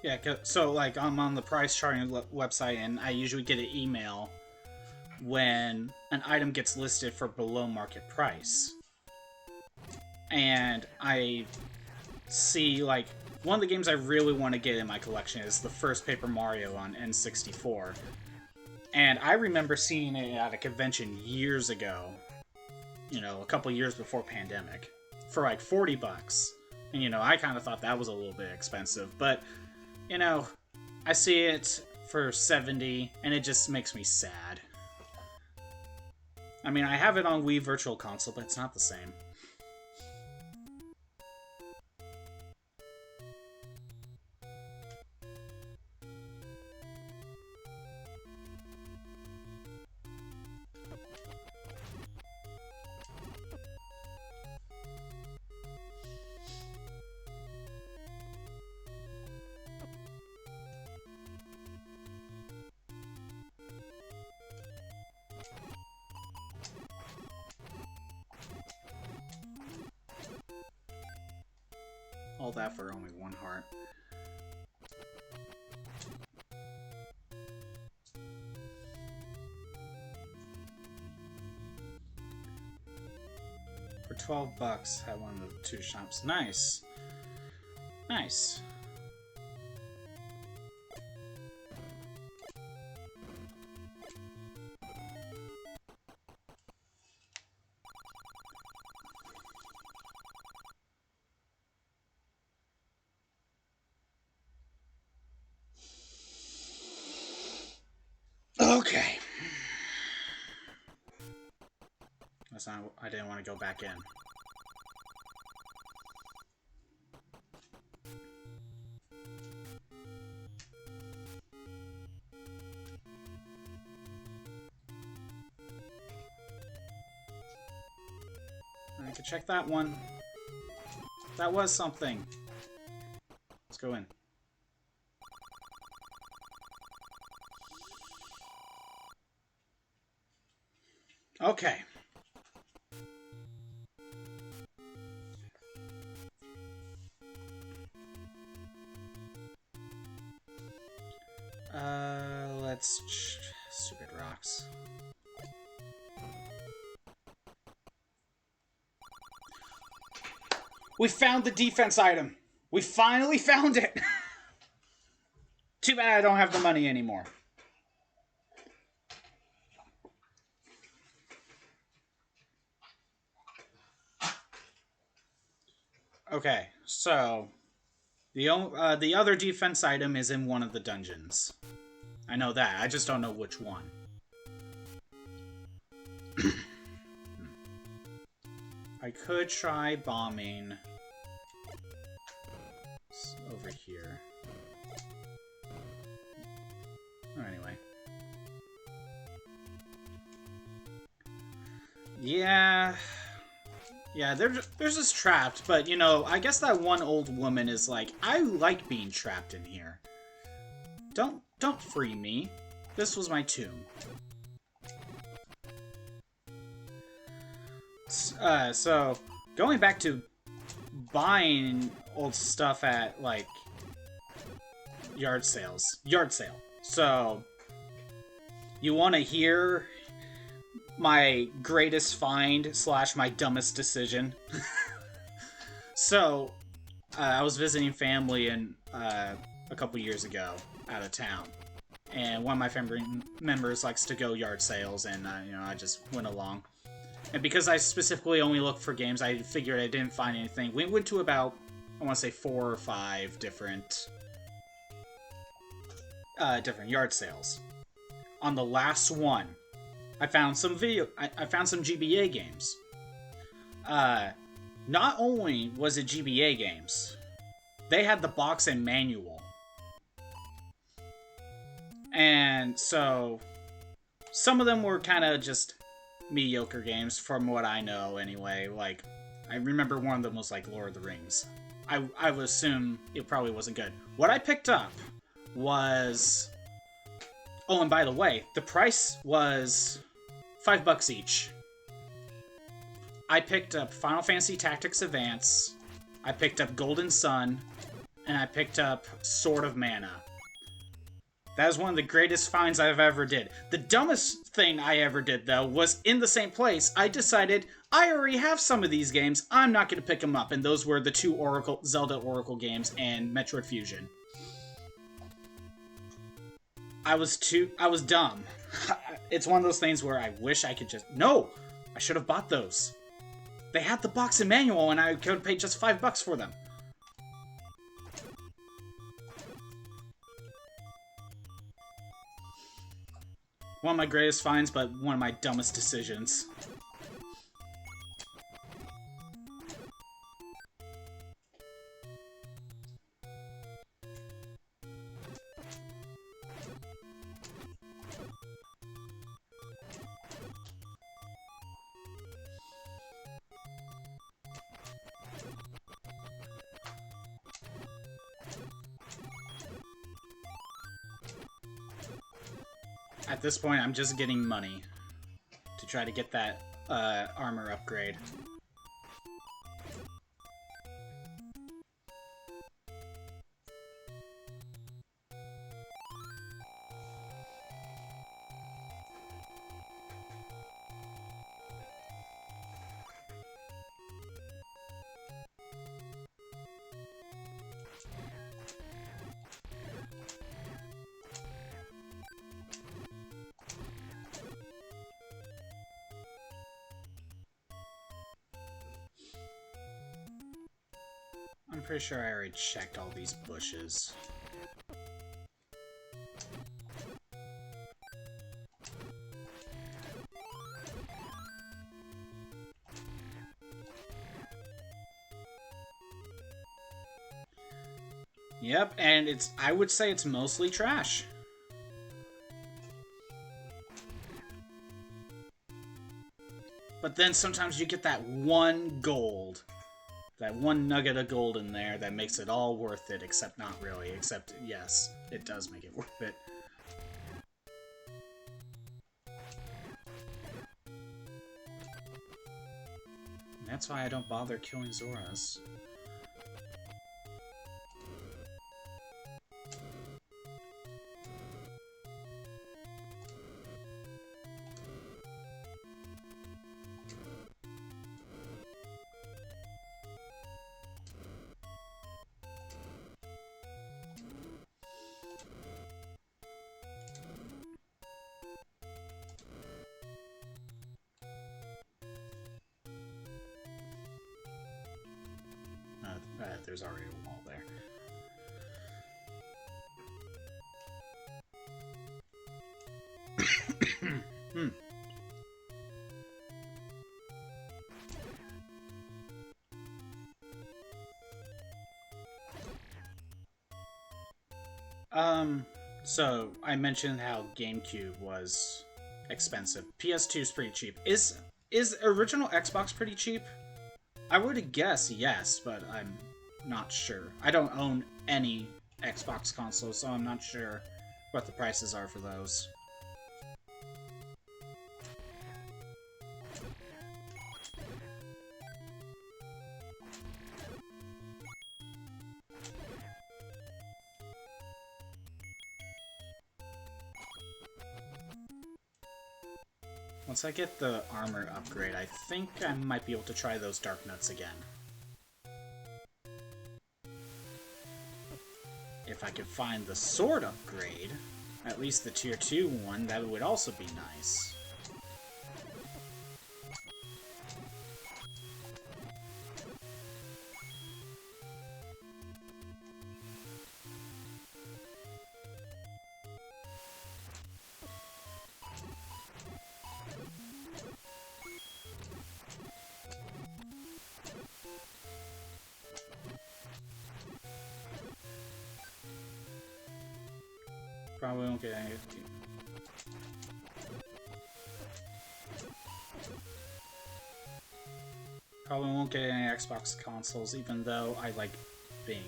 Yeah, so, like, I'm on the price charting website, and I usually get an email when an item gets listed for below market price. And I see, like, one of the games I really want to get in my collection is the first Paper Mario on N64. And I remember seeing it at a convention years ago, you know, a couple years before pandemic, for like $40. And, you know, I kind of thought that was a little bit expensive, but, you know, I see it for $70, and it just makes me sad. I mean, I have it on Wii Virtual Console, but it's not the same. All that for only one heart. For $12 at one of the two shops. Nice. Nice. Okay. That's not... I didn't want to go back in. I could check that one. That was something. Let's go in. Okay. Let's... Stupid rocks. We found the defense item! We finally found it! Too bad I don't have the money anymore. Okay, so... The other defense item is in one of the dungeons. I know that, I just don't know which one. I could try bombing... over here. Oh, anyway. Yeah... Yeah, there's this trapped, but, you know, I guess that one old woman is like, I like being trapped in here. Don't free me. This was my tomb. So, going back to buying old stuff at, like, yard sale. So, you want to hear my greatest find / my dumbest decision? So, I was visiting family a couple years ago out of town, and one of my family members likes to go yard sales, and you know, I just went along. And because I specifically only looked for games, I figured I didn't find anything. We went to about, I want to say, 4 or 5 different yard sales. On the last one, I found some GBA games. Not only was it GBA games, they had the box and manual. And so, some of them were kind of just mediocre games, from what I know anyway. Like, I remember one of them was like Lord of the Rings. I would assume it probably wasn't good. What I picked up was... Oh, and by the way, the price was $5 each. I picked up Final Fantasy Tactics Advance, I picked up Golden Sun, and I picked up Sword of Mana. That is one of the greatest finds I've ever did. The dumbest thing I ever did, though, was in the same place, I decided I already have some of these games, I'm not going to pick them up, and those were the 2 Zelda Oracle games and Metroid Fusion. I was dumb. It's one of those things where I wish I could just... No! I should have bought those. They had the box and manual, and I could have paid just $5 for them. One of my greatest finds, but one of my dumbest decisions. At this point, I'm just getting money to try to get that armor upgrade. I'm pretty sure I already checked all these bushes. Yep, and I would say it's mostly trash. But then sometimes you get that one gold. That one nugget of gold in there that makes it all worth it, except not really. Except, yes, it does make it worth it. And that's why I don't bother killing Zoras. There's already a wall there. So I mentioned how GameCube was expensive. PS2 is pretty cheap. Is original Xbox pretty cheap? I would guess yes, but I'm not sure. I don't own any Xbox consoles, so I'm not sure what the prices are for those. Once I get the armor upgrade, I think I might be able to try those Dark Nuts again. If I could find the sword upgrade, at least the tier 2 one, that would also be nice. Probably won't get any. Probably won't get any Xbox consoles, even though I like Bing.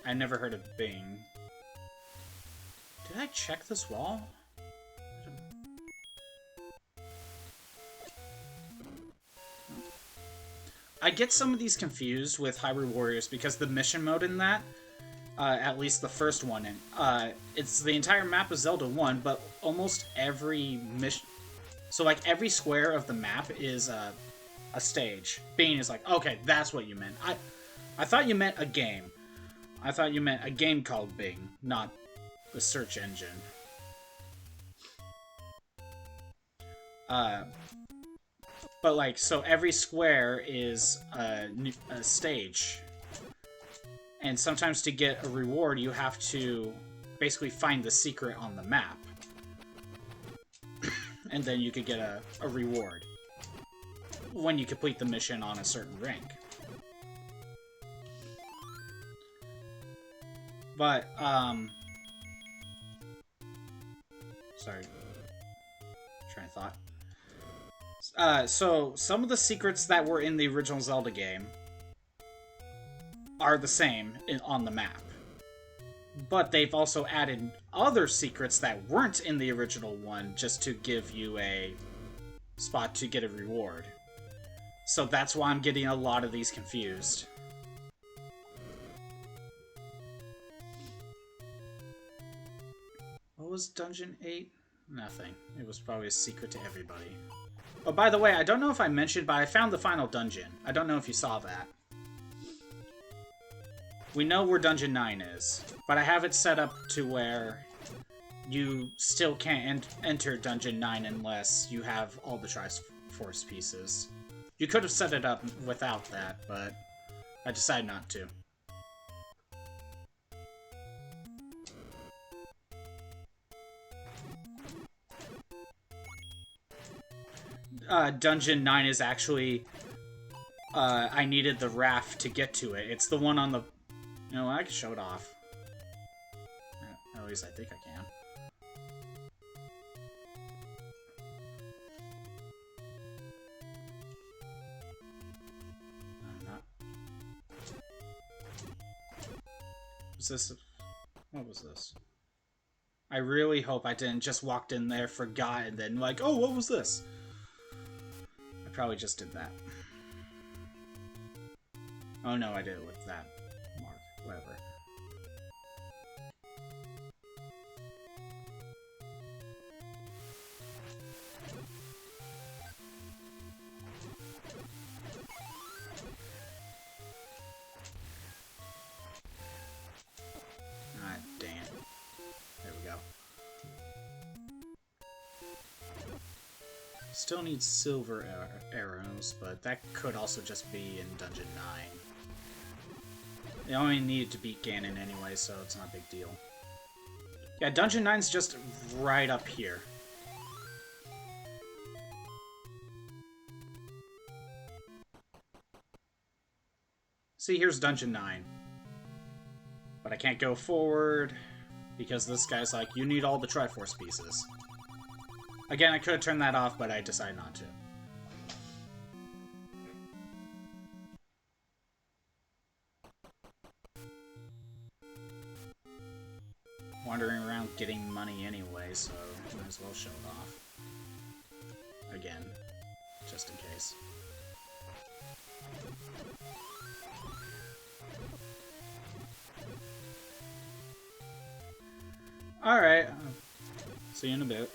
I never heard of Bing. Did I check this wall? I get some of these confused with Hyrule Warriors because the mission mode in that, at least the first one, it's the entire map of Zelda 1, but almost every mission... So, like, every square of the map is a stage. Bing is like, okay, that's what you meant. I thought you meant a game. I thought you meant a game called Bing, not the search engine. But, like, so every square is a stage. And sometimes to get a reward, you have to basically find the secret on the map. And then you could get a reward when you complete the mission on a certain rank. But, sorry. Train of thought. So, some of the secrets that were in the original Zelda game are the same on the map. But they've also added other secrets that weren't in the original one just to give you a spot to get a reward. So that's why I'm getting a lot of these confused. What was Dungeon 8? Nothing. It was probably a secret to everybody. Oh, by the way, I don't know if I mentioned, but I found the final dungeon. I don't know if you saw that. We know where Dungeon 9 is, but I have it set up to where you still can't enter Dungeon 9 unless you have all the Triforce pieces. You could have set it up without that, but I decided not to. Dungeon 9 is actually I needed the raft to get to it. It's the one on the... You know, I can show it off. At least I think I can. Was this... What was this? I really hope I didn't just walked in there, forgot, and then like, oh, what was this? I probably just did that. Oh no, I did it with that mark. Whatever. Ah, damn. There we go. Still need silver arrows, but that could also just be in Dungeon 9. They only needed to beat Ganon anyway, so it's not a big deal. Yeah, Dungeon 9's just right up here. See, here's Dungeon 9. But I can't go forward because this guy's like, you need all the Triforce pieces. Again, I could have turned that off, but I decided not to. Wandering around getting money anyway, so might as well show it off. Again, just in case. Alright, see you in a bit.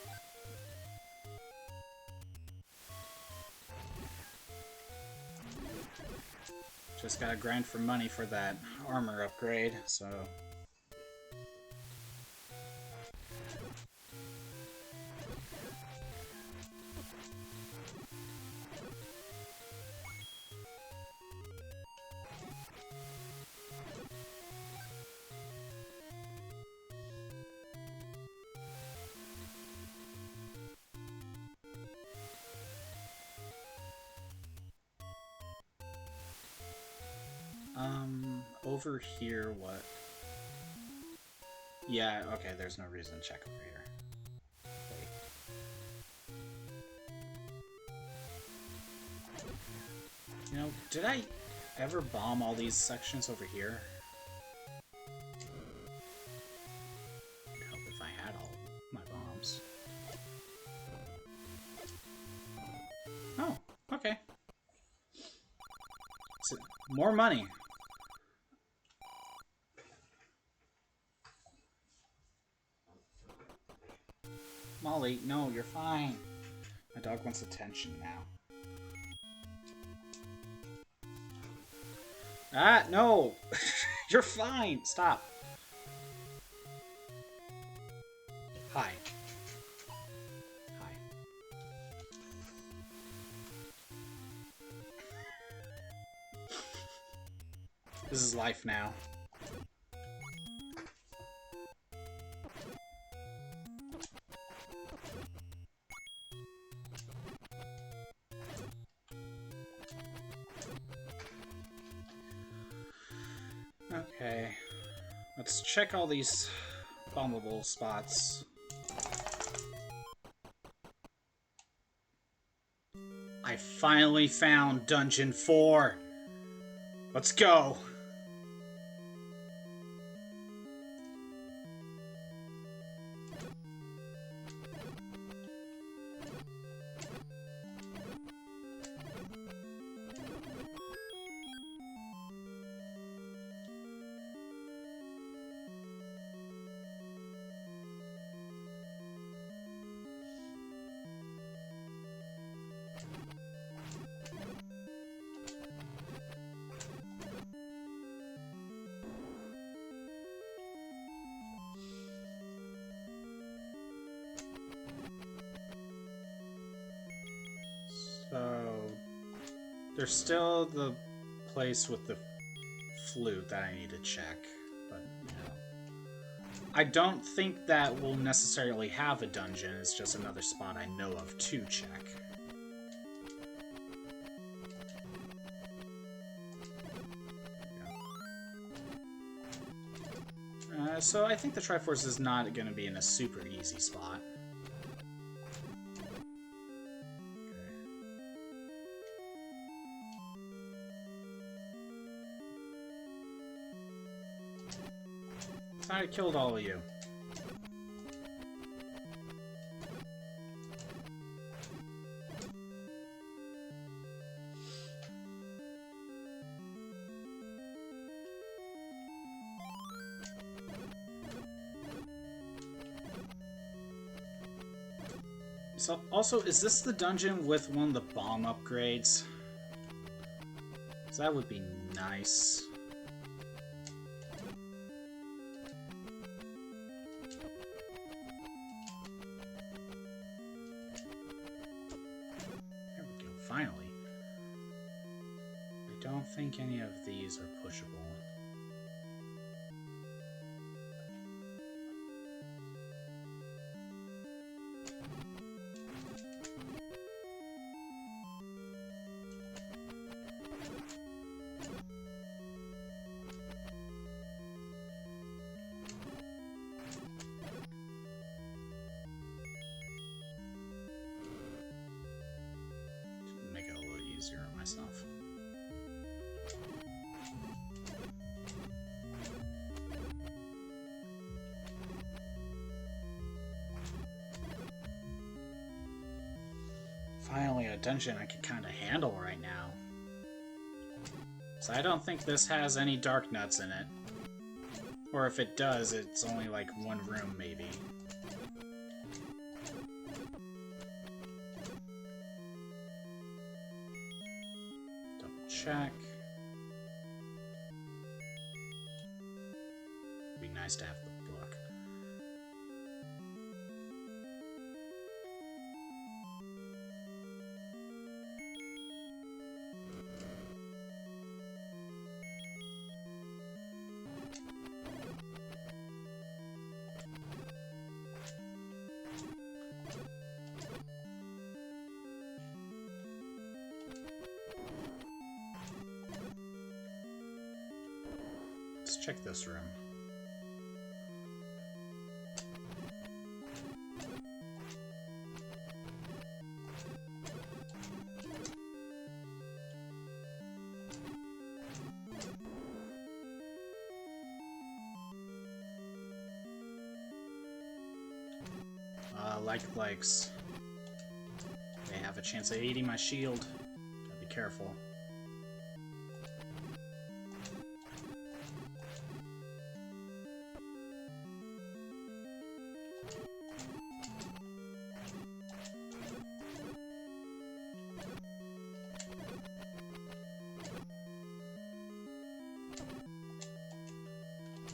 Just gotta grind for money for that armor upgrade, so... over here, what? Yeah, okay, there's no reason to check over here. Wait. You know, did I ever bomb all these sections over here? I'd help if I had all my bombs. Oh, okay. So, more money. Molly, no, you're fine. My dog wants attention now. Ah, no! You're fine! Stop. Hi. Hi. This is life now. Okay, let's check all these bombable spots. I finally found Dungeon 4! Let's go! So, there's still the place with the flute that I need to check, but, you know. I don't think that will necessarily have a dungeon, it's just another spot I know of to check. So I think the Triforce is not going to be in a super easy spot. I killed all of you. So, also, is this the dungeon with one of the bomb upgrades? 'Cause that would be nice. There we go, finally. I don't think any of these are pushable. Make it a little easier on myself. Finally, a dungeon I can kind of handle right now. So I don't think this has any dark nuts in it. Or if it does, it's only like one room, maybe. Double check. It'd be nice to have the book. Let's check this room. Like legs. They have a chance of eating my shield. Gotta be careful.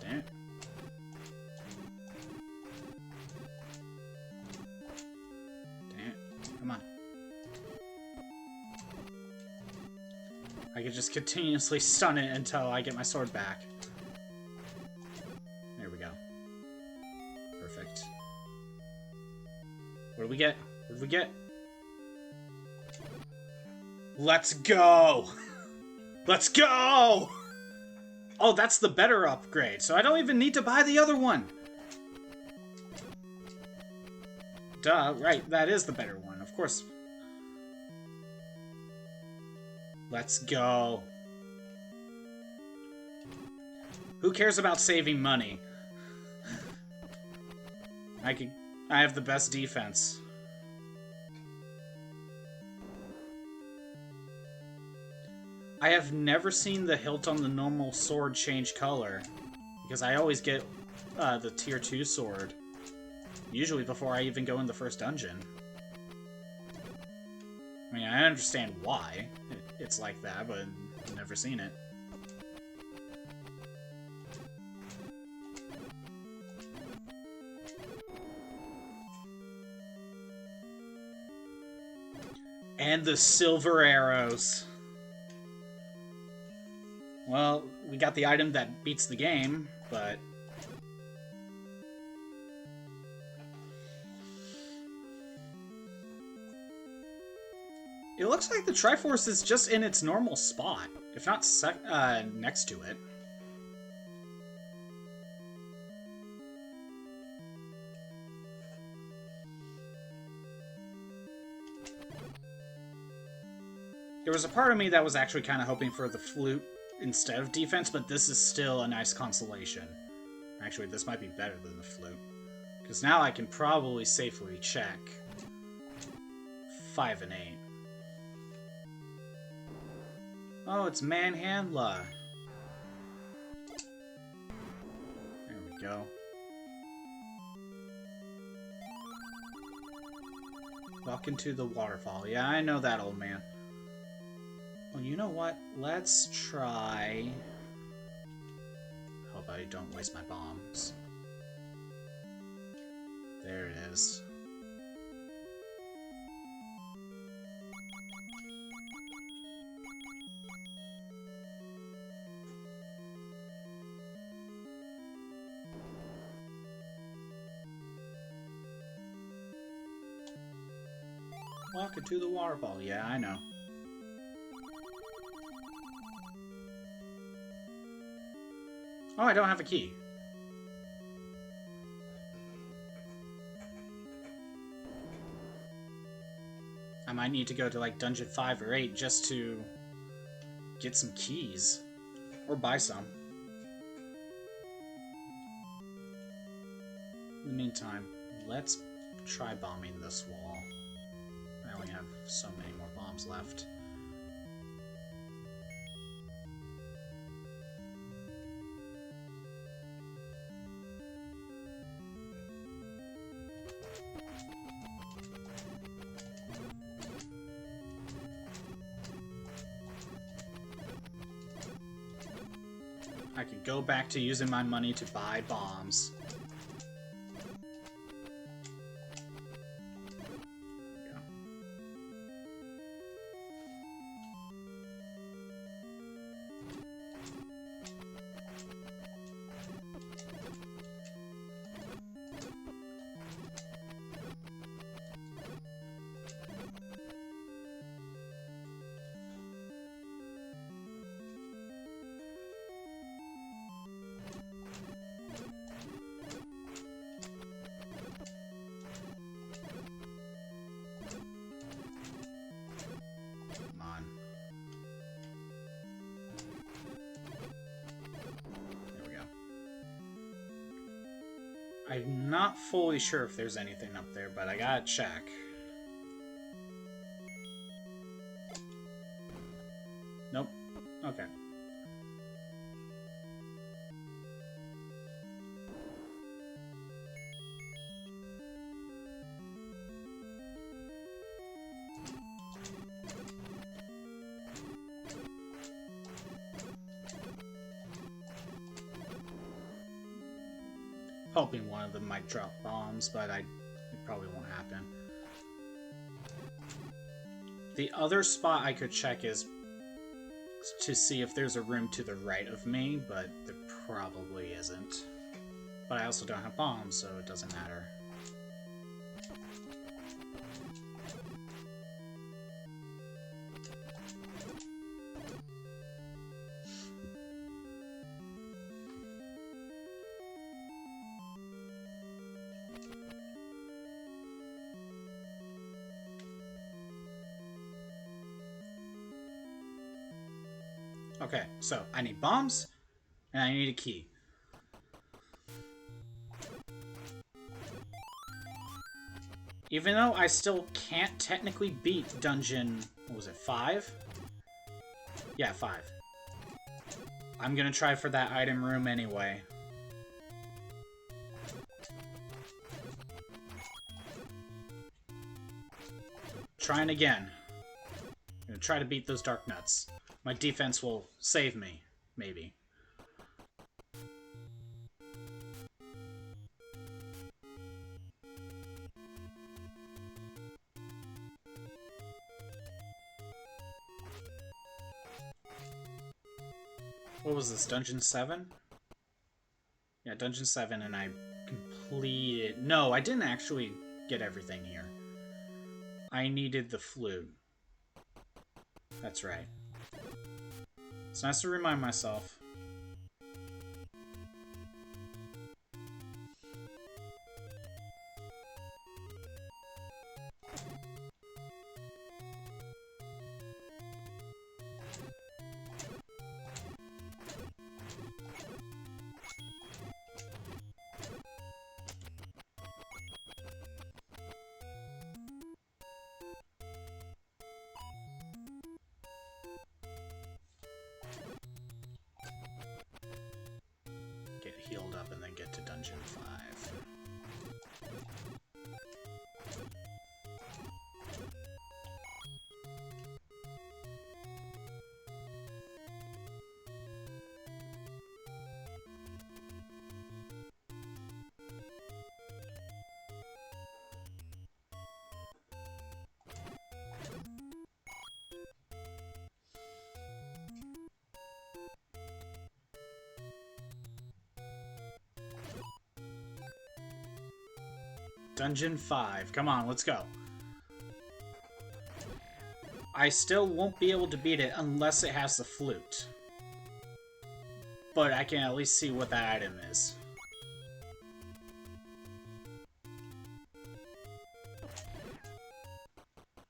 Damn. Come on. I could just continuously stun it until I get my sword back. There we go. Perfect. What do we get? What do we get? Let's go! Let's go! Oh, that's the better upgrade, so I don't even need to buy the other one! Duh, right, that is the better one, of course. Let's go. Who cares about saving money? I have the best defense. I have never seen the hilt on the normal sword change color, because I always get the tier 2 sword. Usually before I even go in the first dungeon. I mean, I understand why it's like that, but I've never seen it. And the silver arrows. Well, we got the item that beats the game, but... It looks like the Triforce is just in its normal spot, if not next to it. There was a part of me that was actually kind of hoping for the flute instead of defense, but this is still a nice consolation. Actually, this might be better than the flute. Because now I can probably safely check 5 and 8. Oh, it's Manhandla. There we go. Walk into the waterfall. Yeah, I know that, old man. Well, you know what? Let's try... Hope I don't waste my bombs. There it is. Walk into the waterfall. Yeah, I know. Oh, I don't have a key. I might need to go to like dungeon 5 or 8 just to get some keys. Or buy some. In the meantime, let's try bombing this wall. I only have so many more bombs left. I could go back to using my money to buy bombs. I'm not fully sure if there's anything up there, but I gotta check. Nope. Okay. Hoping one of them might drop bombs, but it probably won't happen. The other spot I could check is to see if there's a room to the right of me, but there probably isn't. But I also don't have bombs, so it doesn't matter. Okay, so I need bombs, and I need a key. Even though I still can't technically beat dungeon, what was it, 5? Yeah, 5. I'm gonna try for that item room anyway. Trying again. I'm gonna try to beat those dark nuts. My defense will save me, maybe. What was this, Dungeon 7? Yeah, Dungeon 7, and I completed... No, I didn't actually get everything here. I needed the flute. That's right. It's nice to remind myself. up and then get to Dungeon 5. Dungeon 5. Come on, let's go. I still won't be able to beat it unless it has the flute. But I can at least see what that item is.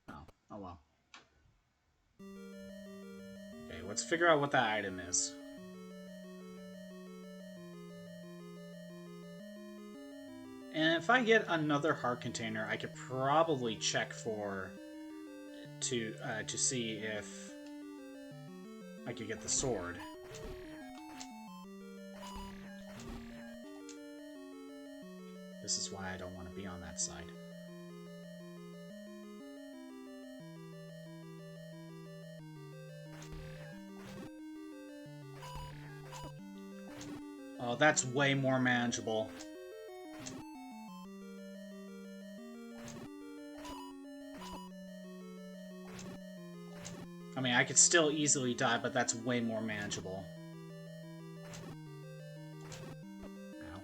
Oh well. Okay, let's figure out what that item is. And if I get another heart container, I could probably check to see if I could get the sword. This is why I don't want to be on that side. Oh, that's way more manageable. I mean, I could still easily die, but that's way more manageable. Ow.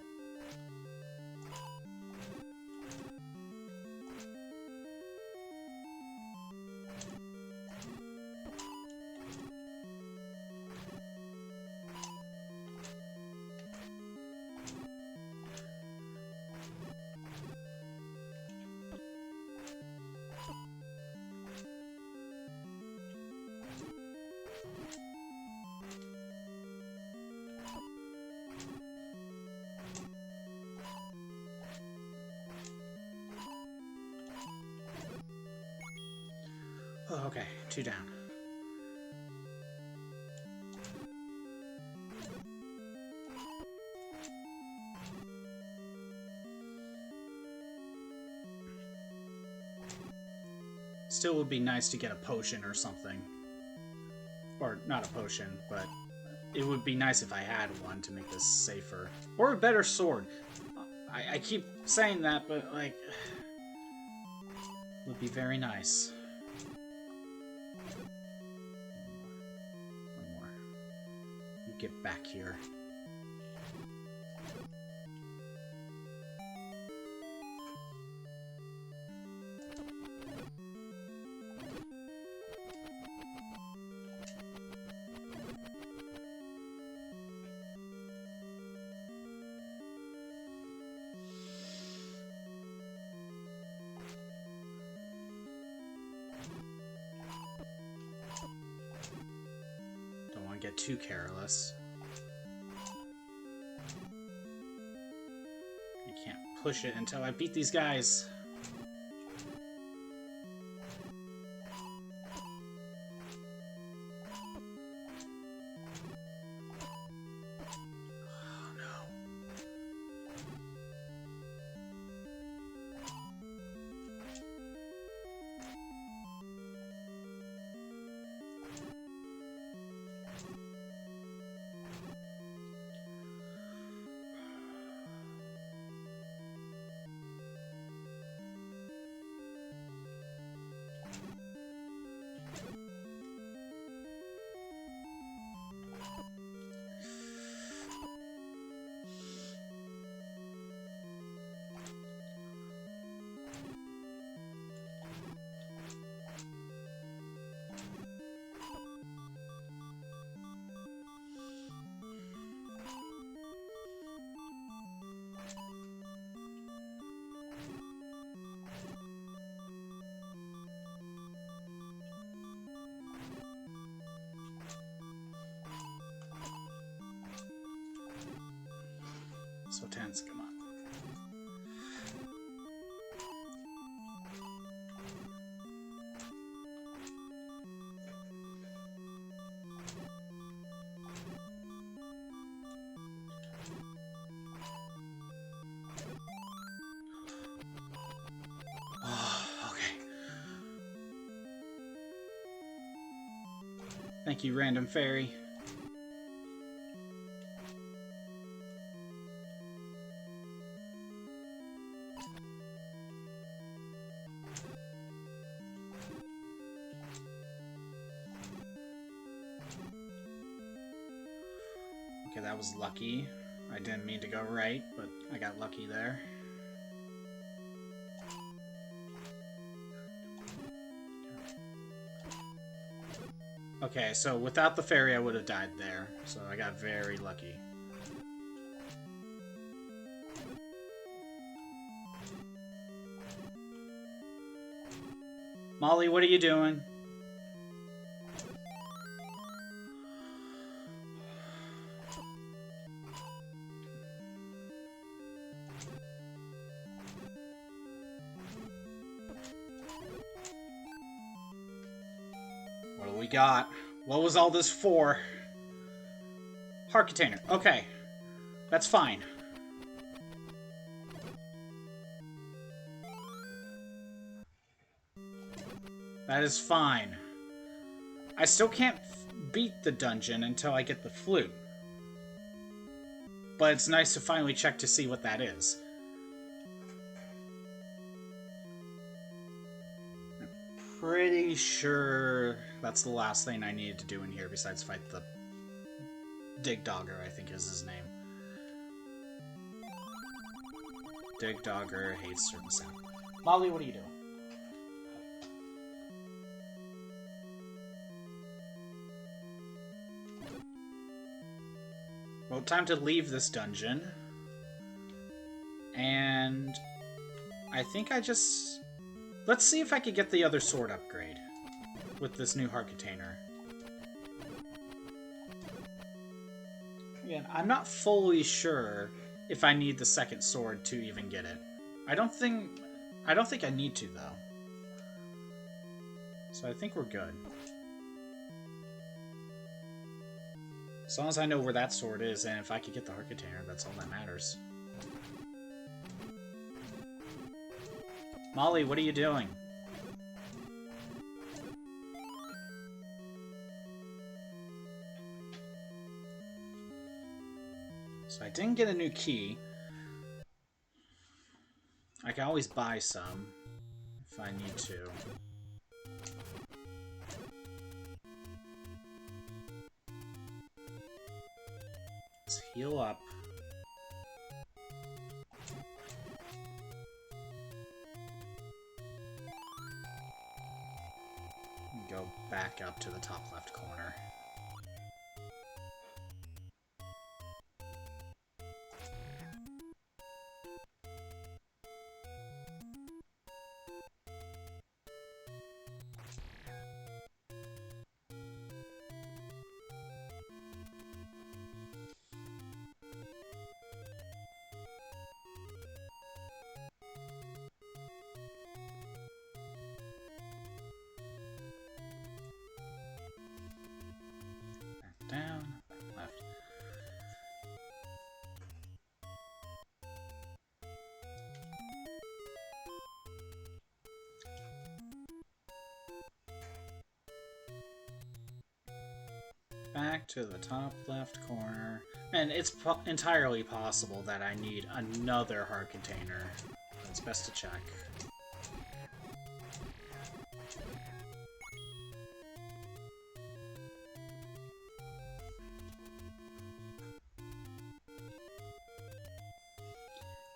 Oh, okay, 2 down. Still would be nice to get a potion or something. Or, not a potion, but it would be nice if I had one to make this safer. Or a better sword. I keep saying that, but, like, it would be very nice. One more. You get back here. Get too careless. I can't push it until I beat these guys. Oh no. So tense, come on. Thank you, Random Fairy. Okay, that was lucky. I didn't mean to go right, but I got lucky there. Okay, so without the fairy, I would have died there. So I got very lucky. Molly, what are you doing? What do we got? What was all this for? Heart container. Okay. That's fine. That is fine. I still can't beat the dungeon until I get the flute. But it's nice to finally check to see what that is. I'm pretty sure that's the last thing I needed to do in here besides fight the Dig Dogger, I think is his name. Dig Dogger hates certain sound. Molly, what are you doing? Well, time to leave this dungeon. And I think I just... Let's see if I could get the other sword upgrade with this new heart container. Again, I'm not fully sure if I need the second sword to even get it. I don't think I need to, though. So I think we're good. As long as I know where that sword is, and if I could get the heart container, that's all that matters. Molly, what are you doing? So I didn't get a new key. I can always buy some if I need to. Let's heal up. And go back up to the top left corner. Down, left. Back to the top left corner. And it's entirely possible that I need another heart container. It's best to check.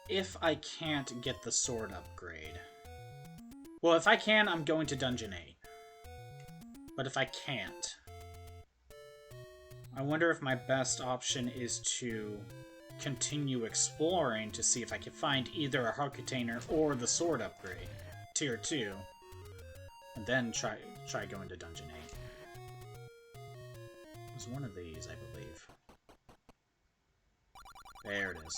If I can't get the sword upgrade. Well, if I can, I'm going to Dungeon 8. But if I can't, I wonder if my best option is to continue exploring to see if I can find either a heart container or the sword upgrade, Tier 2, and then try going to Dungeon 8. It was one of these, I believe. There it is.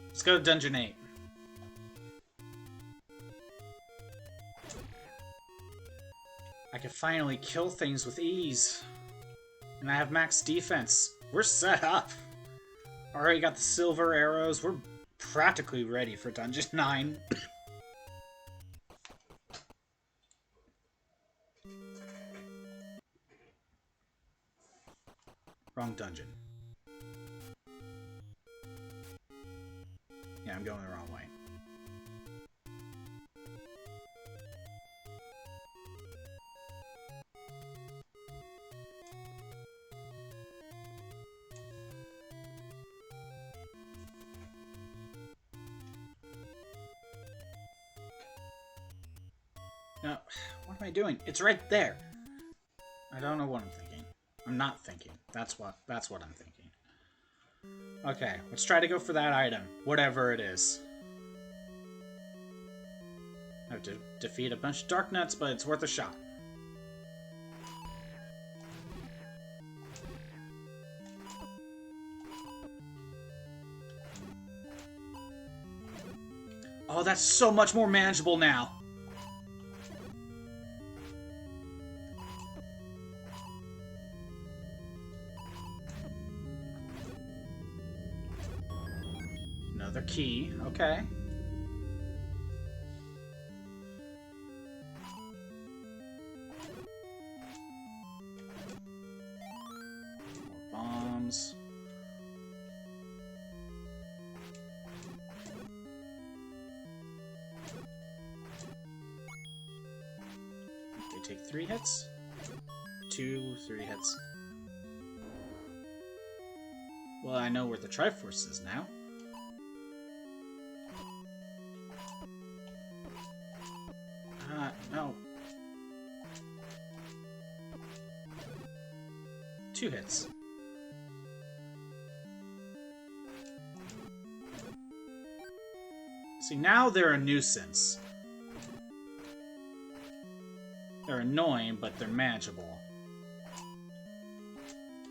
Let's go to Dungeon 8. I can finally kill things with ease. And I have max defense. We're set up. Already got the silver arrows. We're practically ready for Dungeon 9. Wrong dungeon. Yeah, I'm going the wrong way. No, what am I doing? It's right there. I don't know what I'm thinking. I'm not thinking. That's what I'm thinking. Okay, let's try to go for that item, whatever it is. I have to defeat a bunch of dark nuts, but it's worth a shot. Oh, that's so much more manageable now. Another key, okay. More bombs. They take 3 hits? 2, 3 hits. Well, I know where the Triforce is now. No. 2 hits. See, now they're a nuisance. They're annoying, but they're manageable.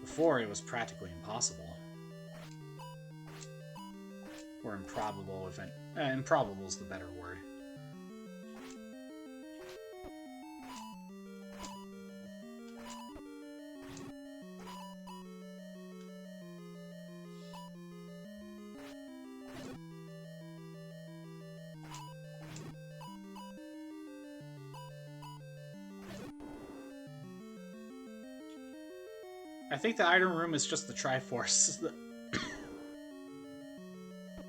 Before, it was practically impossible. Or improbable, if improbable is the better word. I think the item room is just the Triforce.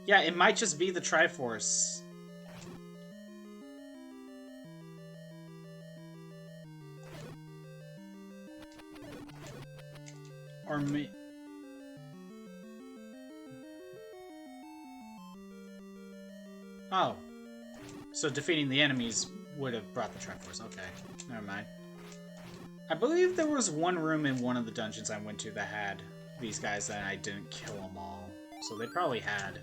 Yeah, it might just be the Triforce. Or me. Oh. So defeating the enemies would have brought the Triforce. Okay. Never mind. I believe there was one room in one of the dungeons I went to that had these guys and I didn't kill them all. So they probably had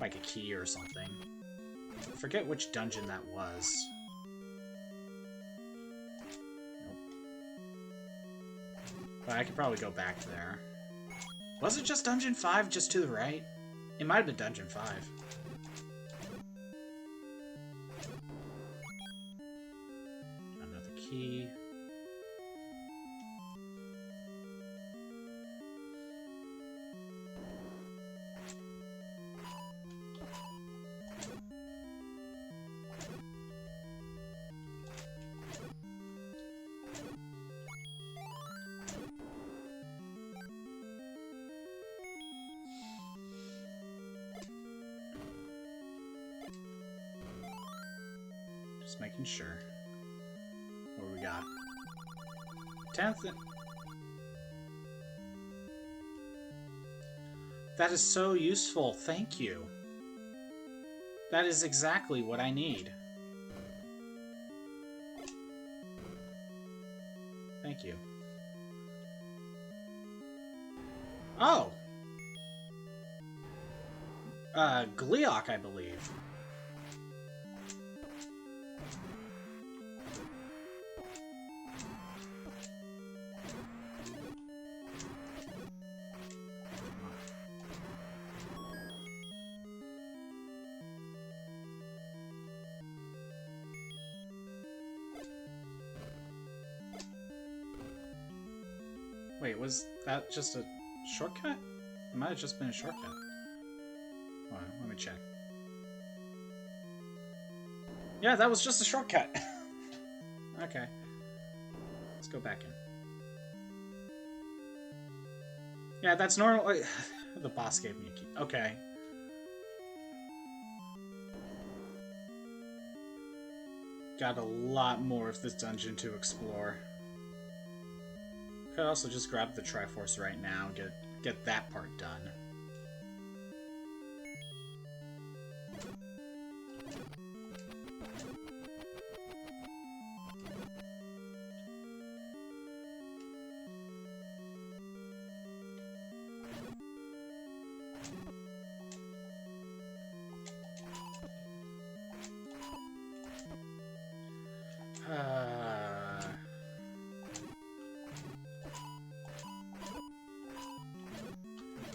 like a key or something. I forget which dungeon that was. Nope. But I could probably go back there. Was it just Dungeon 5 just to the right? It might have been Dungeon 5. Another key. Just making sure. What do we got? 10th. That is so useful. Thank you. That is exactly what I need. Thank you. Oh! Gleeok, I believe. Wait, was that just a shortcut? It might have just been a shortcut. Hold on, let me check. Yeah, that was just a shortcut. Okay. Let's go back in. Yeah, that's normal. The boss gave me a key. Okay. Got a lot more of this dungeon to explore. Could also just grab the Triforce right now and get that part done.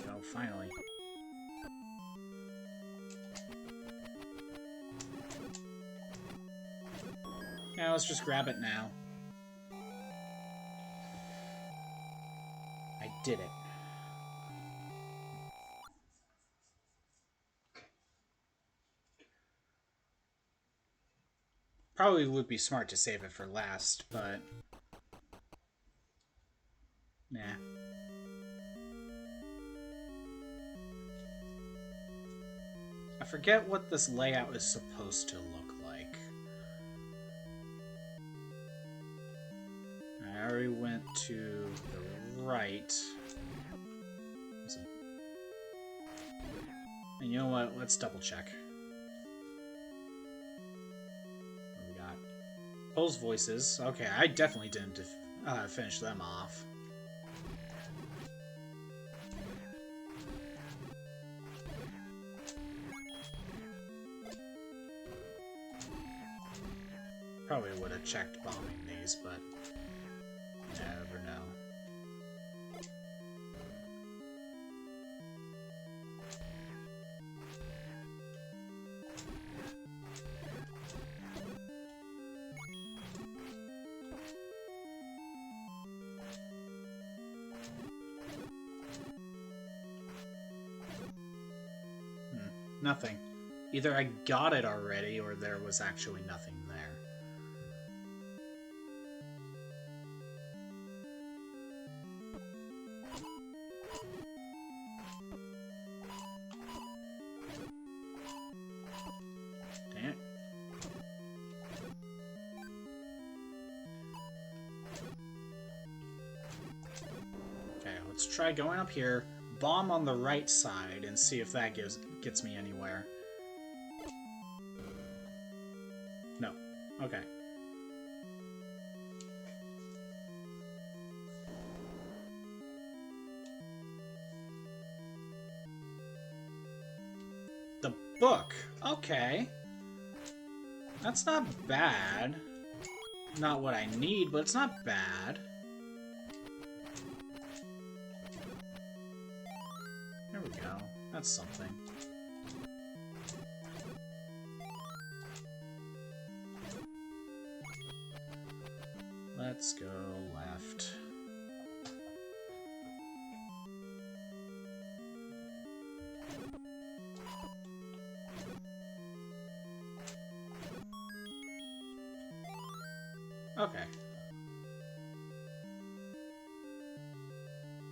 Go, finally. Yeah, let's just grab it now. I did it. Probably would be smart to save it for last, but... nah. I forget what this layout is supposed to look like. I already went to the right. And you know what? Let's double check. What we got? Poe's voices. Okay, I definitely didn't finish them off. Probably would have checked bombing these, but you never know. Nothing. Either I got it already, or there was actually nothing there. Dang it. Okay, let's try going up here. Bomb on the right side and see if that gets me anywhere. No. Okay. The book. Okay. That's not bad. Not what I need, but it's not bad. There we go. That's something. Let's go left. Okay.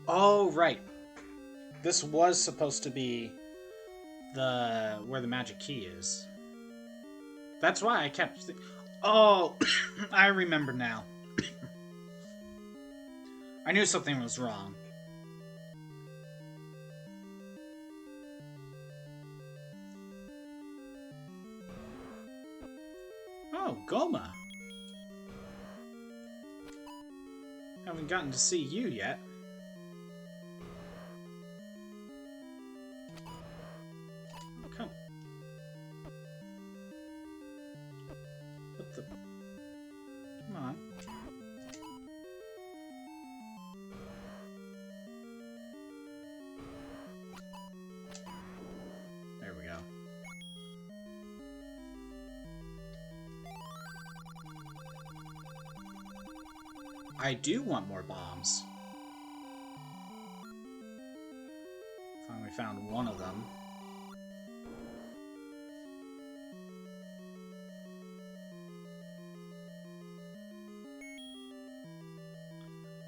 Oh, right. This was supposed to be where the magic key is. That's why I kept... Oh, I remember now. I knew something was wrong. Oh, Goma. Haven't gotten to see you yet. Come. What the... Come on. There we go. I do want more bombs. found one of them.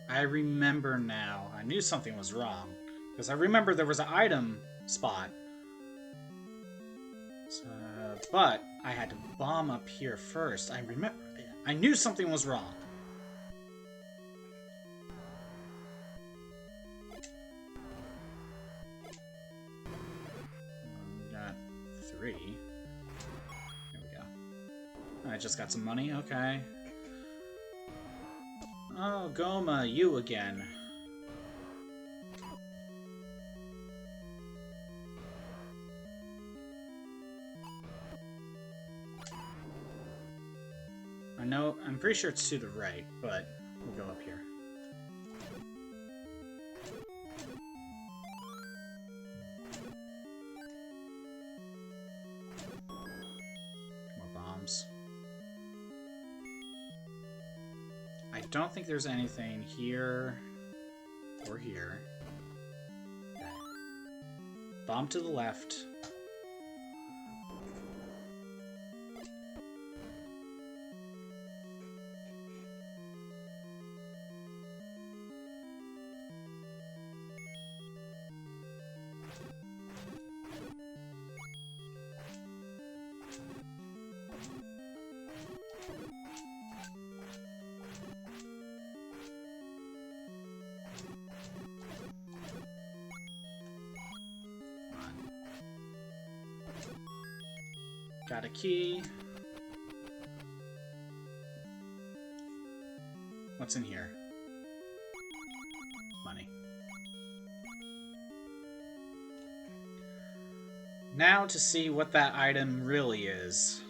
I remember now. I knew something was wrong. Because I remember there was an item spot. So, but I had to bomb up here first. I remember. I knew something was wrong. Got 3. Here we go. I just got some money. Okay. Oh, Goma, you again. I know, I'm pretty sure it's to the right, but we'll go up here. More bombs. I don't think there's anything here or here. Okay. Bomb to the left. Got a key. What's in here? Money. Now to see what that item really is.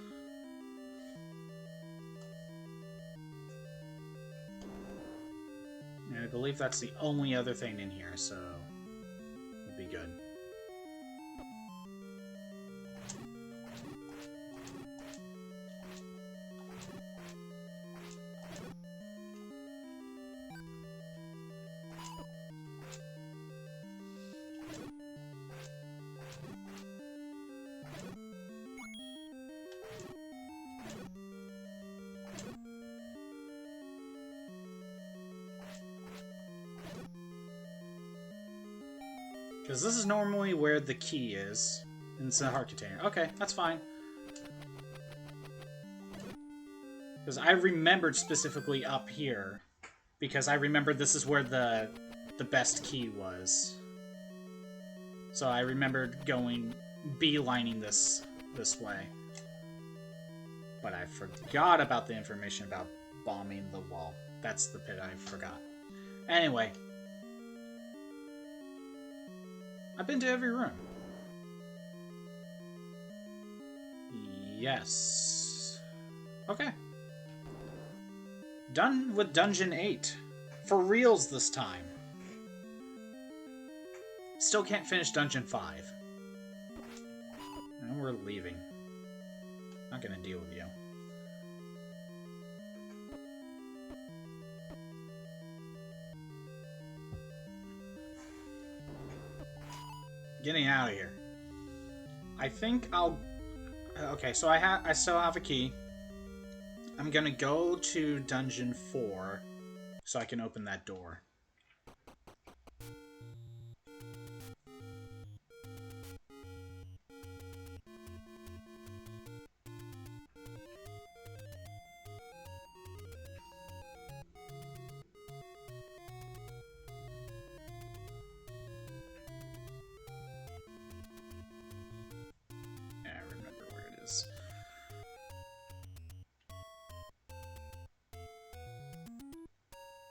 And I believe that's the only other thing in here, so it'll be good. Because this is normally where the key is. And it's a heart container. Okay, that's fine. Because I remembered specifically up here. Because I remembered this is where the best key was. So I remembered beelining this way. But I forgot about the information about bombing the wall. That's the bit I forgot. Anyway. I've been to every room. Yes. Okay. Done with Dungeon 8. For reals this time. Still can't finish Dungeon 5. And we're leaving. Not gonna deal with you. Getting out of here. I think I'll... Okay, so I still have a key. I'm gonna go to Dungeon 4 so I can open that door.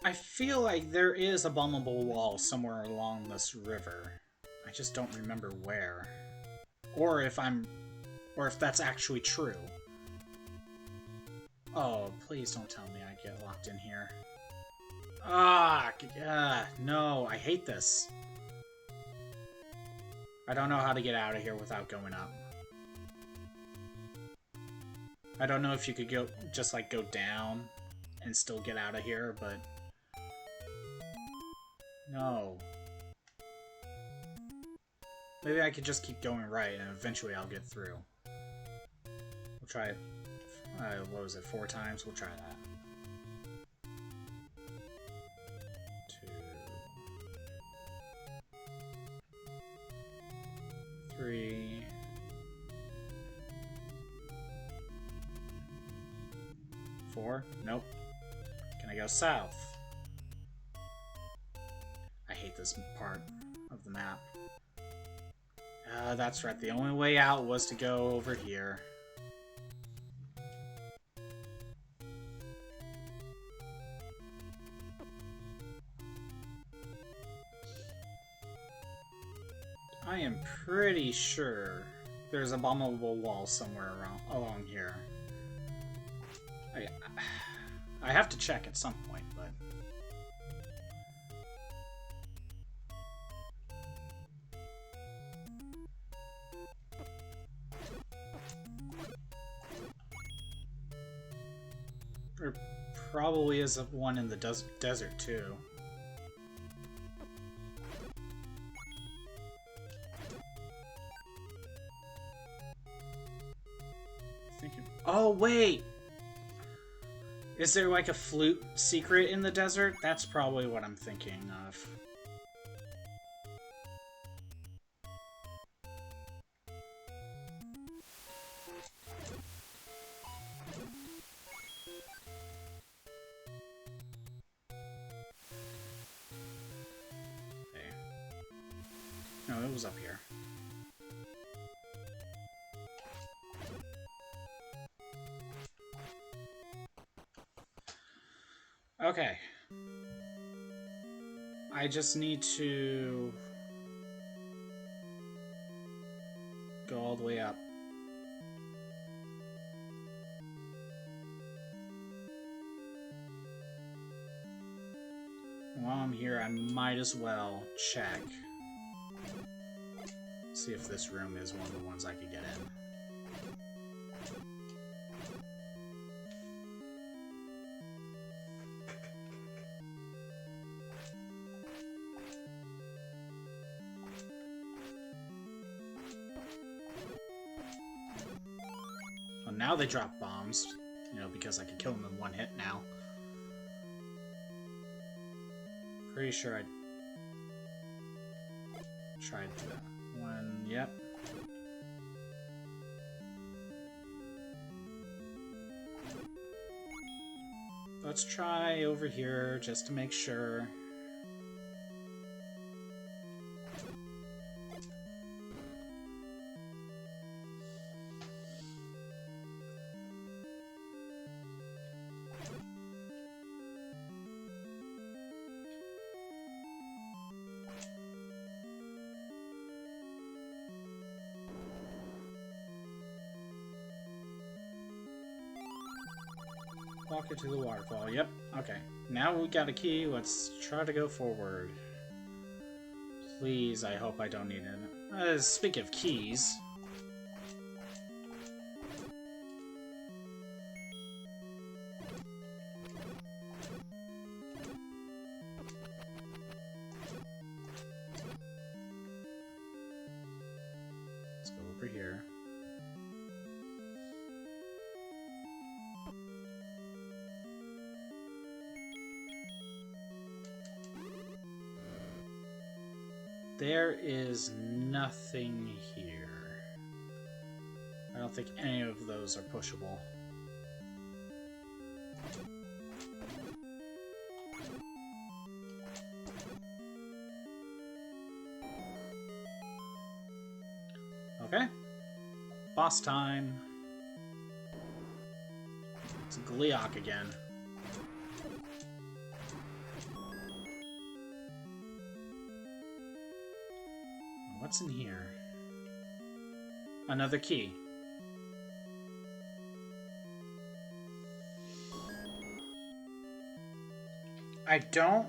I feel like there is a bombable wall somewhere along this river. I just don't remember where. Or if that's actually true. Oh, please don't tell me I get locked in here. No, I hate this. I don't know how to get out of here without going up. I don't know if you could go down and still get out of here, but... No. Maybe I could just keep going right and eventually I'll get through. We'll try it. What was it, 4 times? We'll try that. 2, 3. 4. Nope. Can I go south? I hate this part of the map. That's right. The only way out was to go over here. I am pretty sure there's a bombable wall somewhere along here. I have to check at some point, but... There probably is one in the desert, too. Oh, wait! Is there like a flute secret in the desert? That's probably what I'm thinking of. Okay. No, it was up here. Okay. I just need to go all the way up. While I'm here, I might as well check. See if this room is one of the ones I could get in. Well, now they drop bombs, you know, because I can kill them in one hit now. Pretty sure I tried that one. Yep. Let's try over here just to make sure. Walk into the waterfall. Yep. Okay. Now we got a key. Let's try to go forward. Please, I hope I don't need it. Speaking of keys... Let's go over here. There is nothing here. I don't think any of those are pushable. Okay. Boss time. It's Gliok again. What's in here? Another key. I don't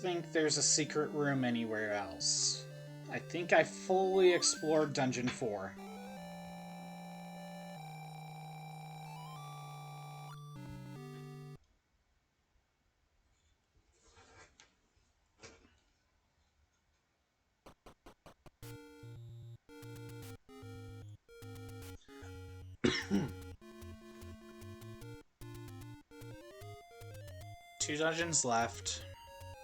think there's a secret room anywhere else. I think I fully explored Dungeon 4. 2 dungeons left.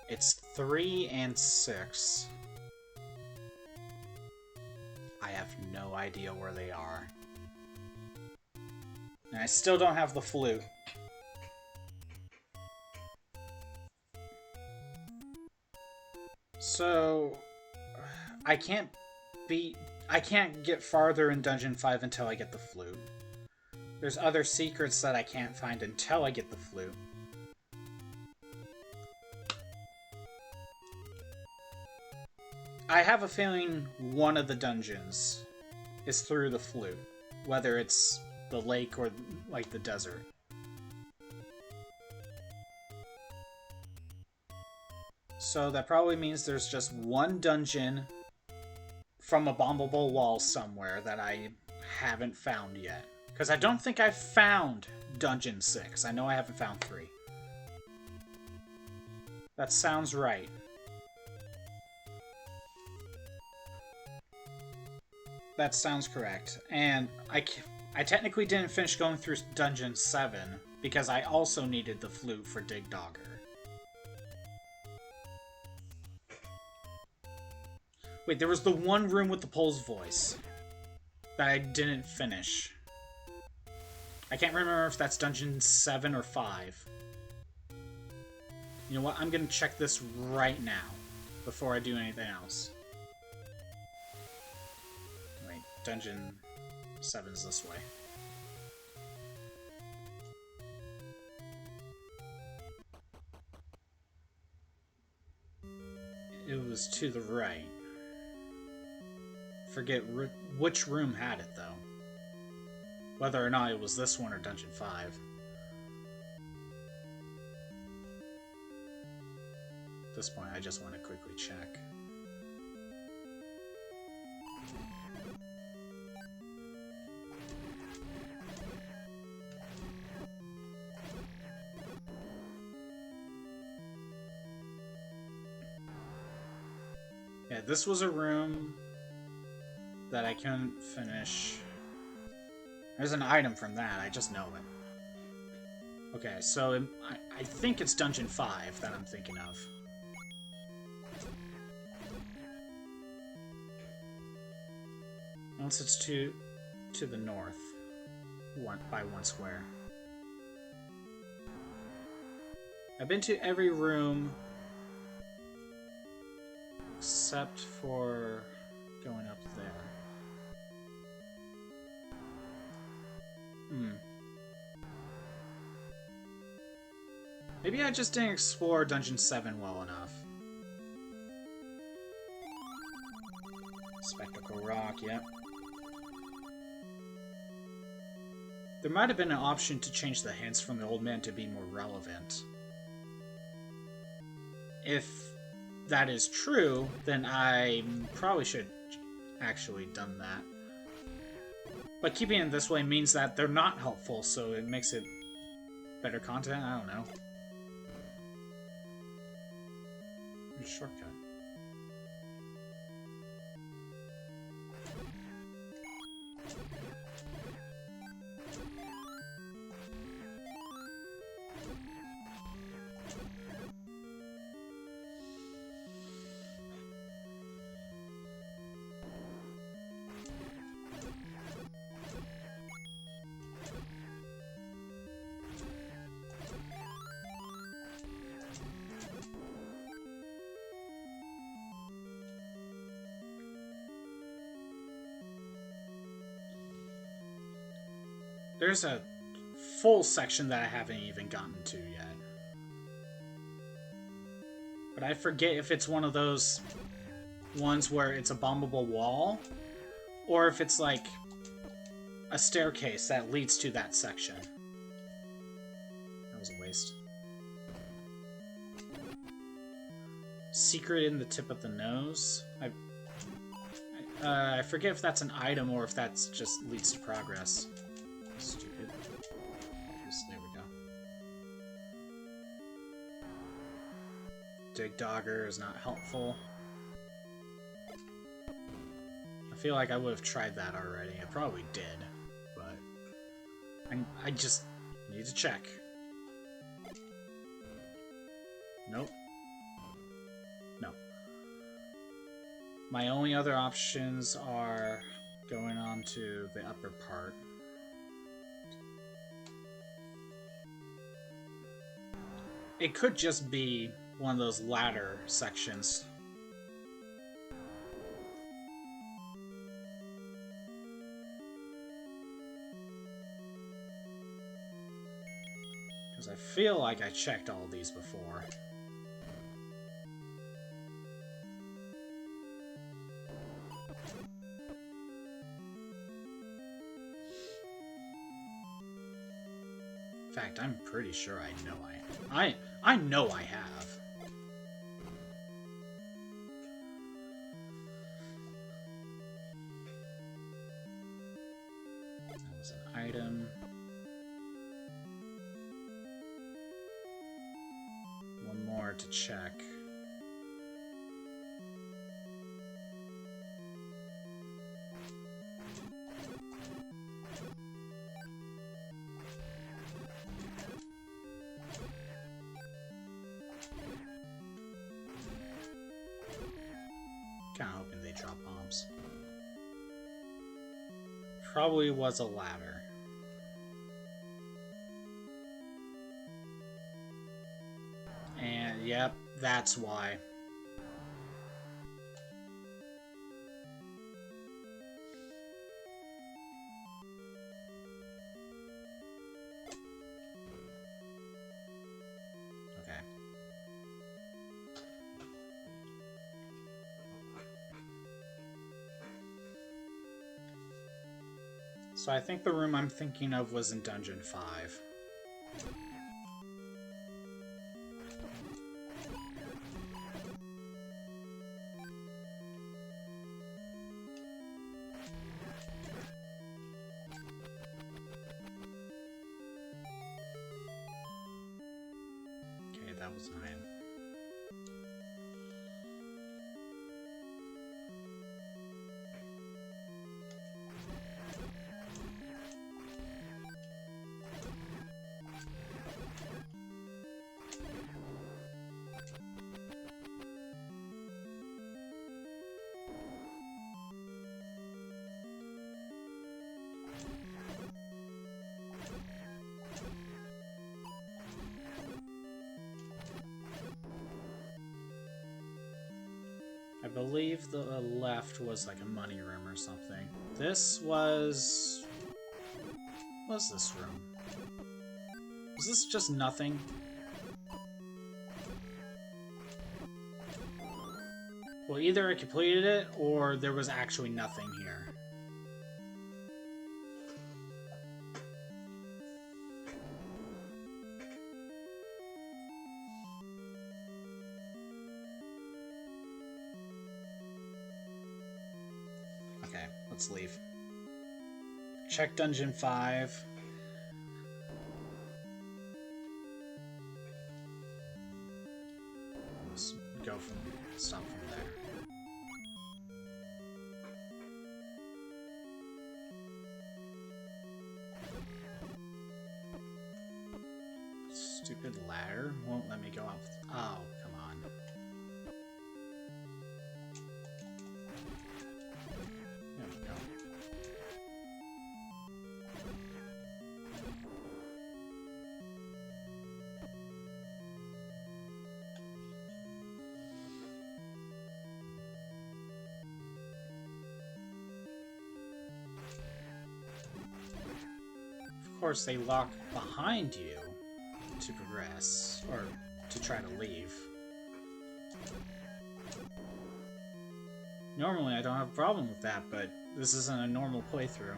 It's 3 and 6. I have no idea where they are. And I still don't have the flute. So I can't get farther in Dungeon 5 until I get the flute. There's other secrets that I can't find until I get the flute. I have a feeling one of the dungeons is through the flute, whether it's the lake or like the desert. So that probably means there's just one dungeon from a bombable wall somewhere that I haven't found yet. Because I don't think I've found Dungeon 6. I know I haven't found 3. That sounds right. That sounds correct. And I technically didn't finish going through Dungeon 7 because I also needed the flute for Dig Dogger. Wait, there was the one room with the Pole's voice that I didn't finish. I can't remember if that's Dungeon 7 or 5. You know what? I'm gonna check this right now before I do anything else. Wait, Dungeon 7's this way. It was to the right. Forget which room had it, though. Whether or not it was this one or Dungeon 5. At this point, I just want to quickly check. Yeah, this was a room that I couldn't finish. There's an item from that, I just know it. Okay, so I think it's Dungeon 5 that I'm thinking of. Unless it's to the north, by 1 square. I've been to every room except for going up there. Maybe I just didn't explore Dungeon 7 well enough. Spectacle Rock, yep. There might have been an option to change the hints from the old man to be more relevant. If that is true, then I probably should actually done that. But keeping it this way means that they're not helpful, so it makes it better content? I don't know. Shortcut. There's a full section that I haven't even gotten to yet. But I forget if it's one of those ones where it's a bombable wall, or if it's like a staircase that leads to that section. That was a waste. Secret in the tip of the nose. I forget if that's an item or if that's just leads to progress. Stupid. There we go. Dig Dogger is not helpful. I feel like I would have tried that already. I probably did, but I just need to check. Nope. No. My only other options are going on to the upper part. It could just be one of those ladder sections. Because I feel like I checked all these before. In fact, I'm pretty sure I know I know I have. That was an item. One more to check. Kinda hoping they drop bombs. Probably was a ladder. And yep, that's why. Okay. So I think the room I'm thinking of was in Dungeon 5. Okay, that was an item. I believe the left was like a money room or something. This was... What's this room? Was this just nothing? Well, either I completed it, or there was actually nothing here. Okay, let's leave. Check Dungeon 5. Let's stop from there. Stupid ladder won't let me go up. Oh, come on. There we go. Of course, they lock behind you to progress, or to try to leave. Normally I don't have a problem with that, but this isn't a normal playthrough.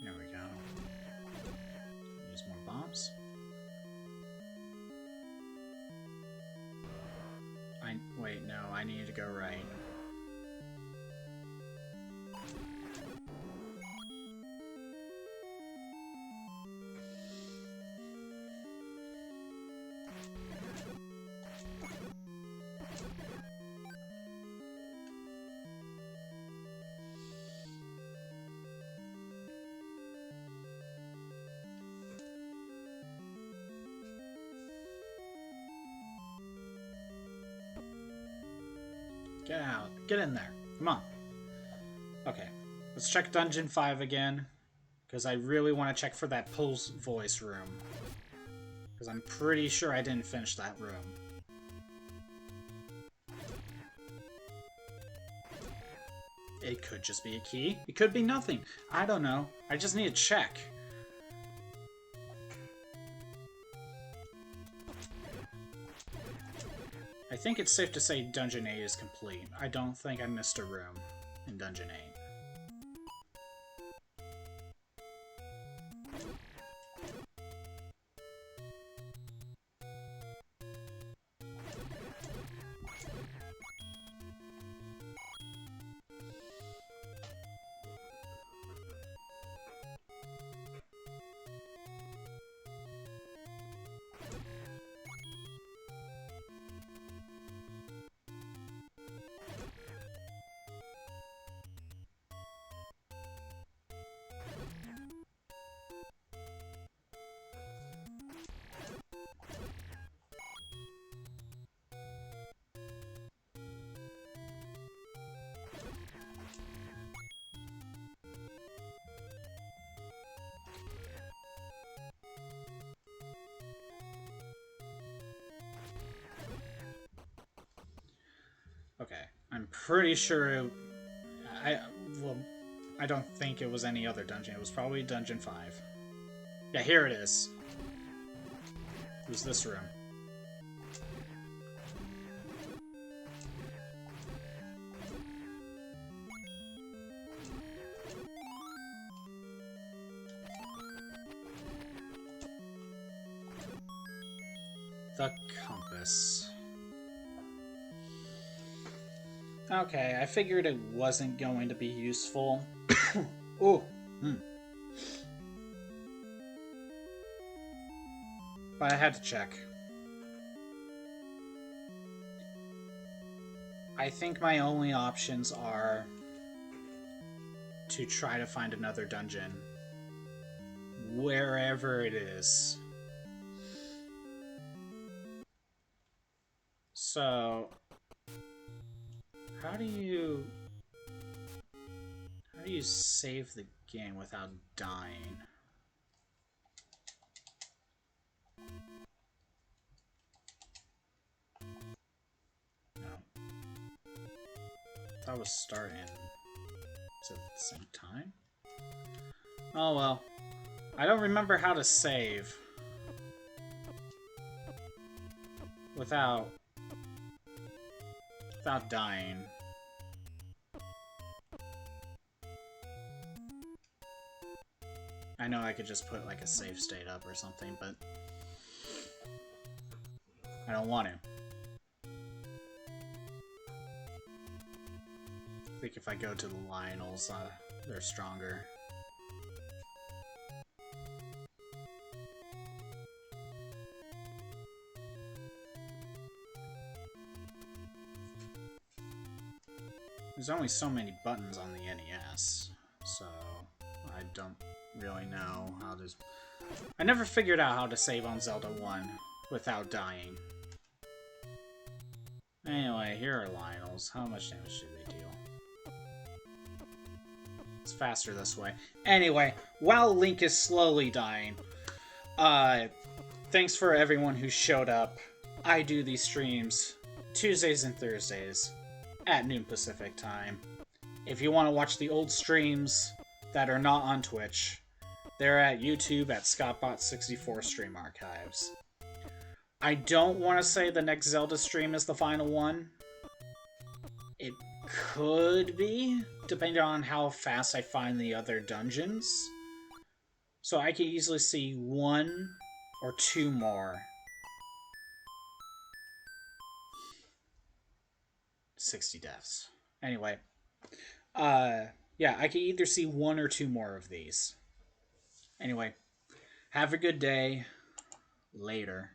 There we go. Use more bombs. Wait, no, I need to go right. Get out. Get in there. Come on. Okay. Let's check Dungeon 5 again. Because I really want to check for that Pulse Voice room. Because I'm pretty sure I didn't finish that room. It could just be a key. It could be nothing. I don't know. I just need to check. I think it's safe to say Dungeon 8 is complete. I don't think I missed a room in Dungeon 8. Okay, I'm pretty sure I don't think it was any other dungeon. It was probably Dungeon 5. Yeah, here it is. It was this room. The compass. Okay, I figured it wasn't going to be useful. Ooh. But I had to check. I think my only options are to try to find another dungeon. Wherever it is. So... How do you save the game without dying? No. That was starting. Is it at the same time? Oh well. I don't remember how to save without dying. I know I could just put like a save state up or something, but I don't want to. I think if I go to the Lionels, they're stronger. There's only so many buttons on the NES, so I don't really know how to... I never figured out how to save on Zelda 1 without dying. Anyway, here are Lionels. How much damage do they deal? It's faster this way. Anyway, while Link is slowly dying, thanks for everyone who showed up. I do these streams Tuesdays and Thursdays at noon Pacific time. If you want to watch the old streams that are not on Twitch, they're at YouTube at ScottBot64 Stream Archives. I don't want to say the next Zelda stream is the final one. It could be, depending on how fast I find the other dungeons. So I could easily see 1 or 2 more. 60 deaths. Anyway. Yeah, I could either see 1 or 2 more of these. Anyway. Have a good day. Later.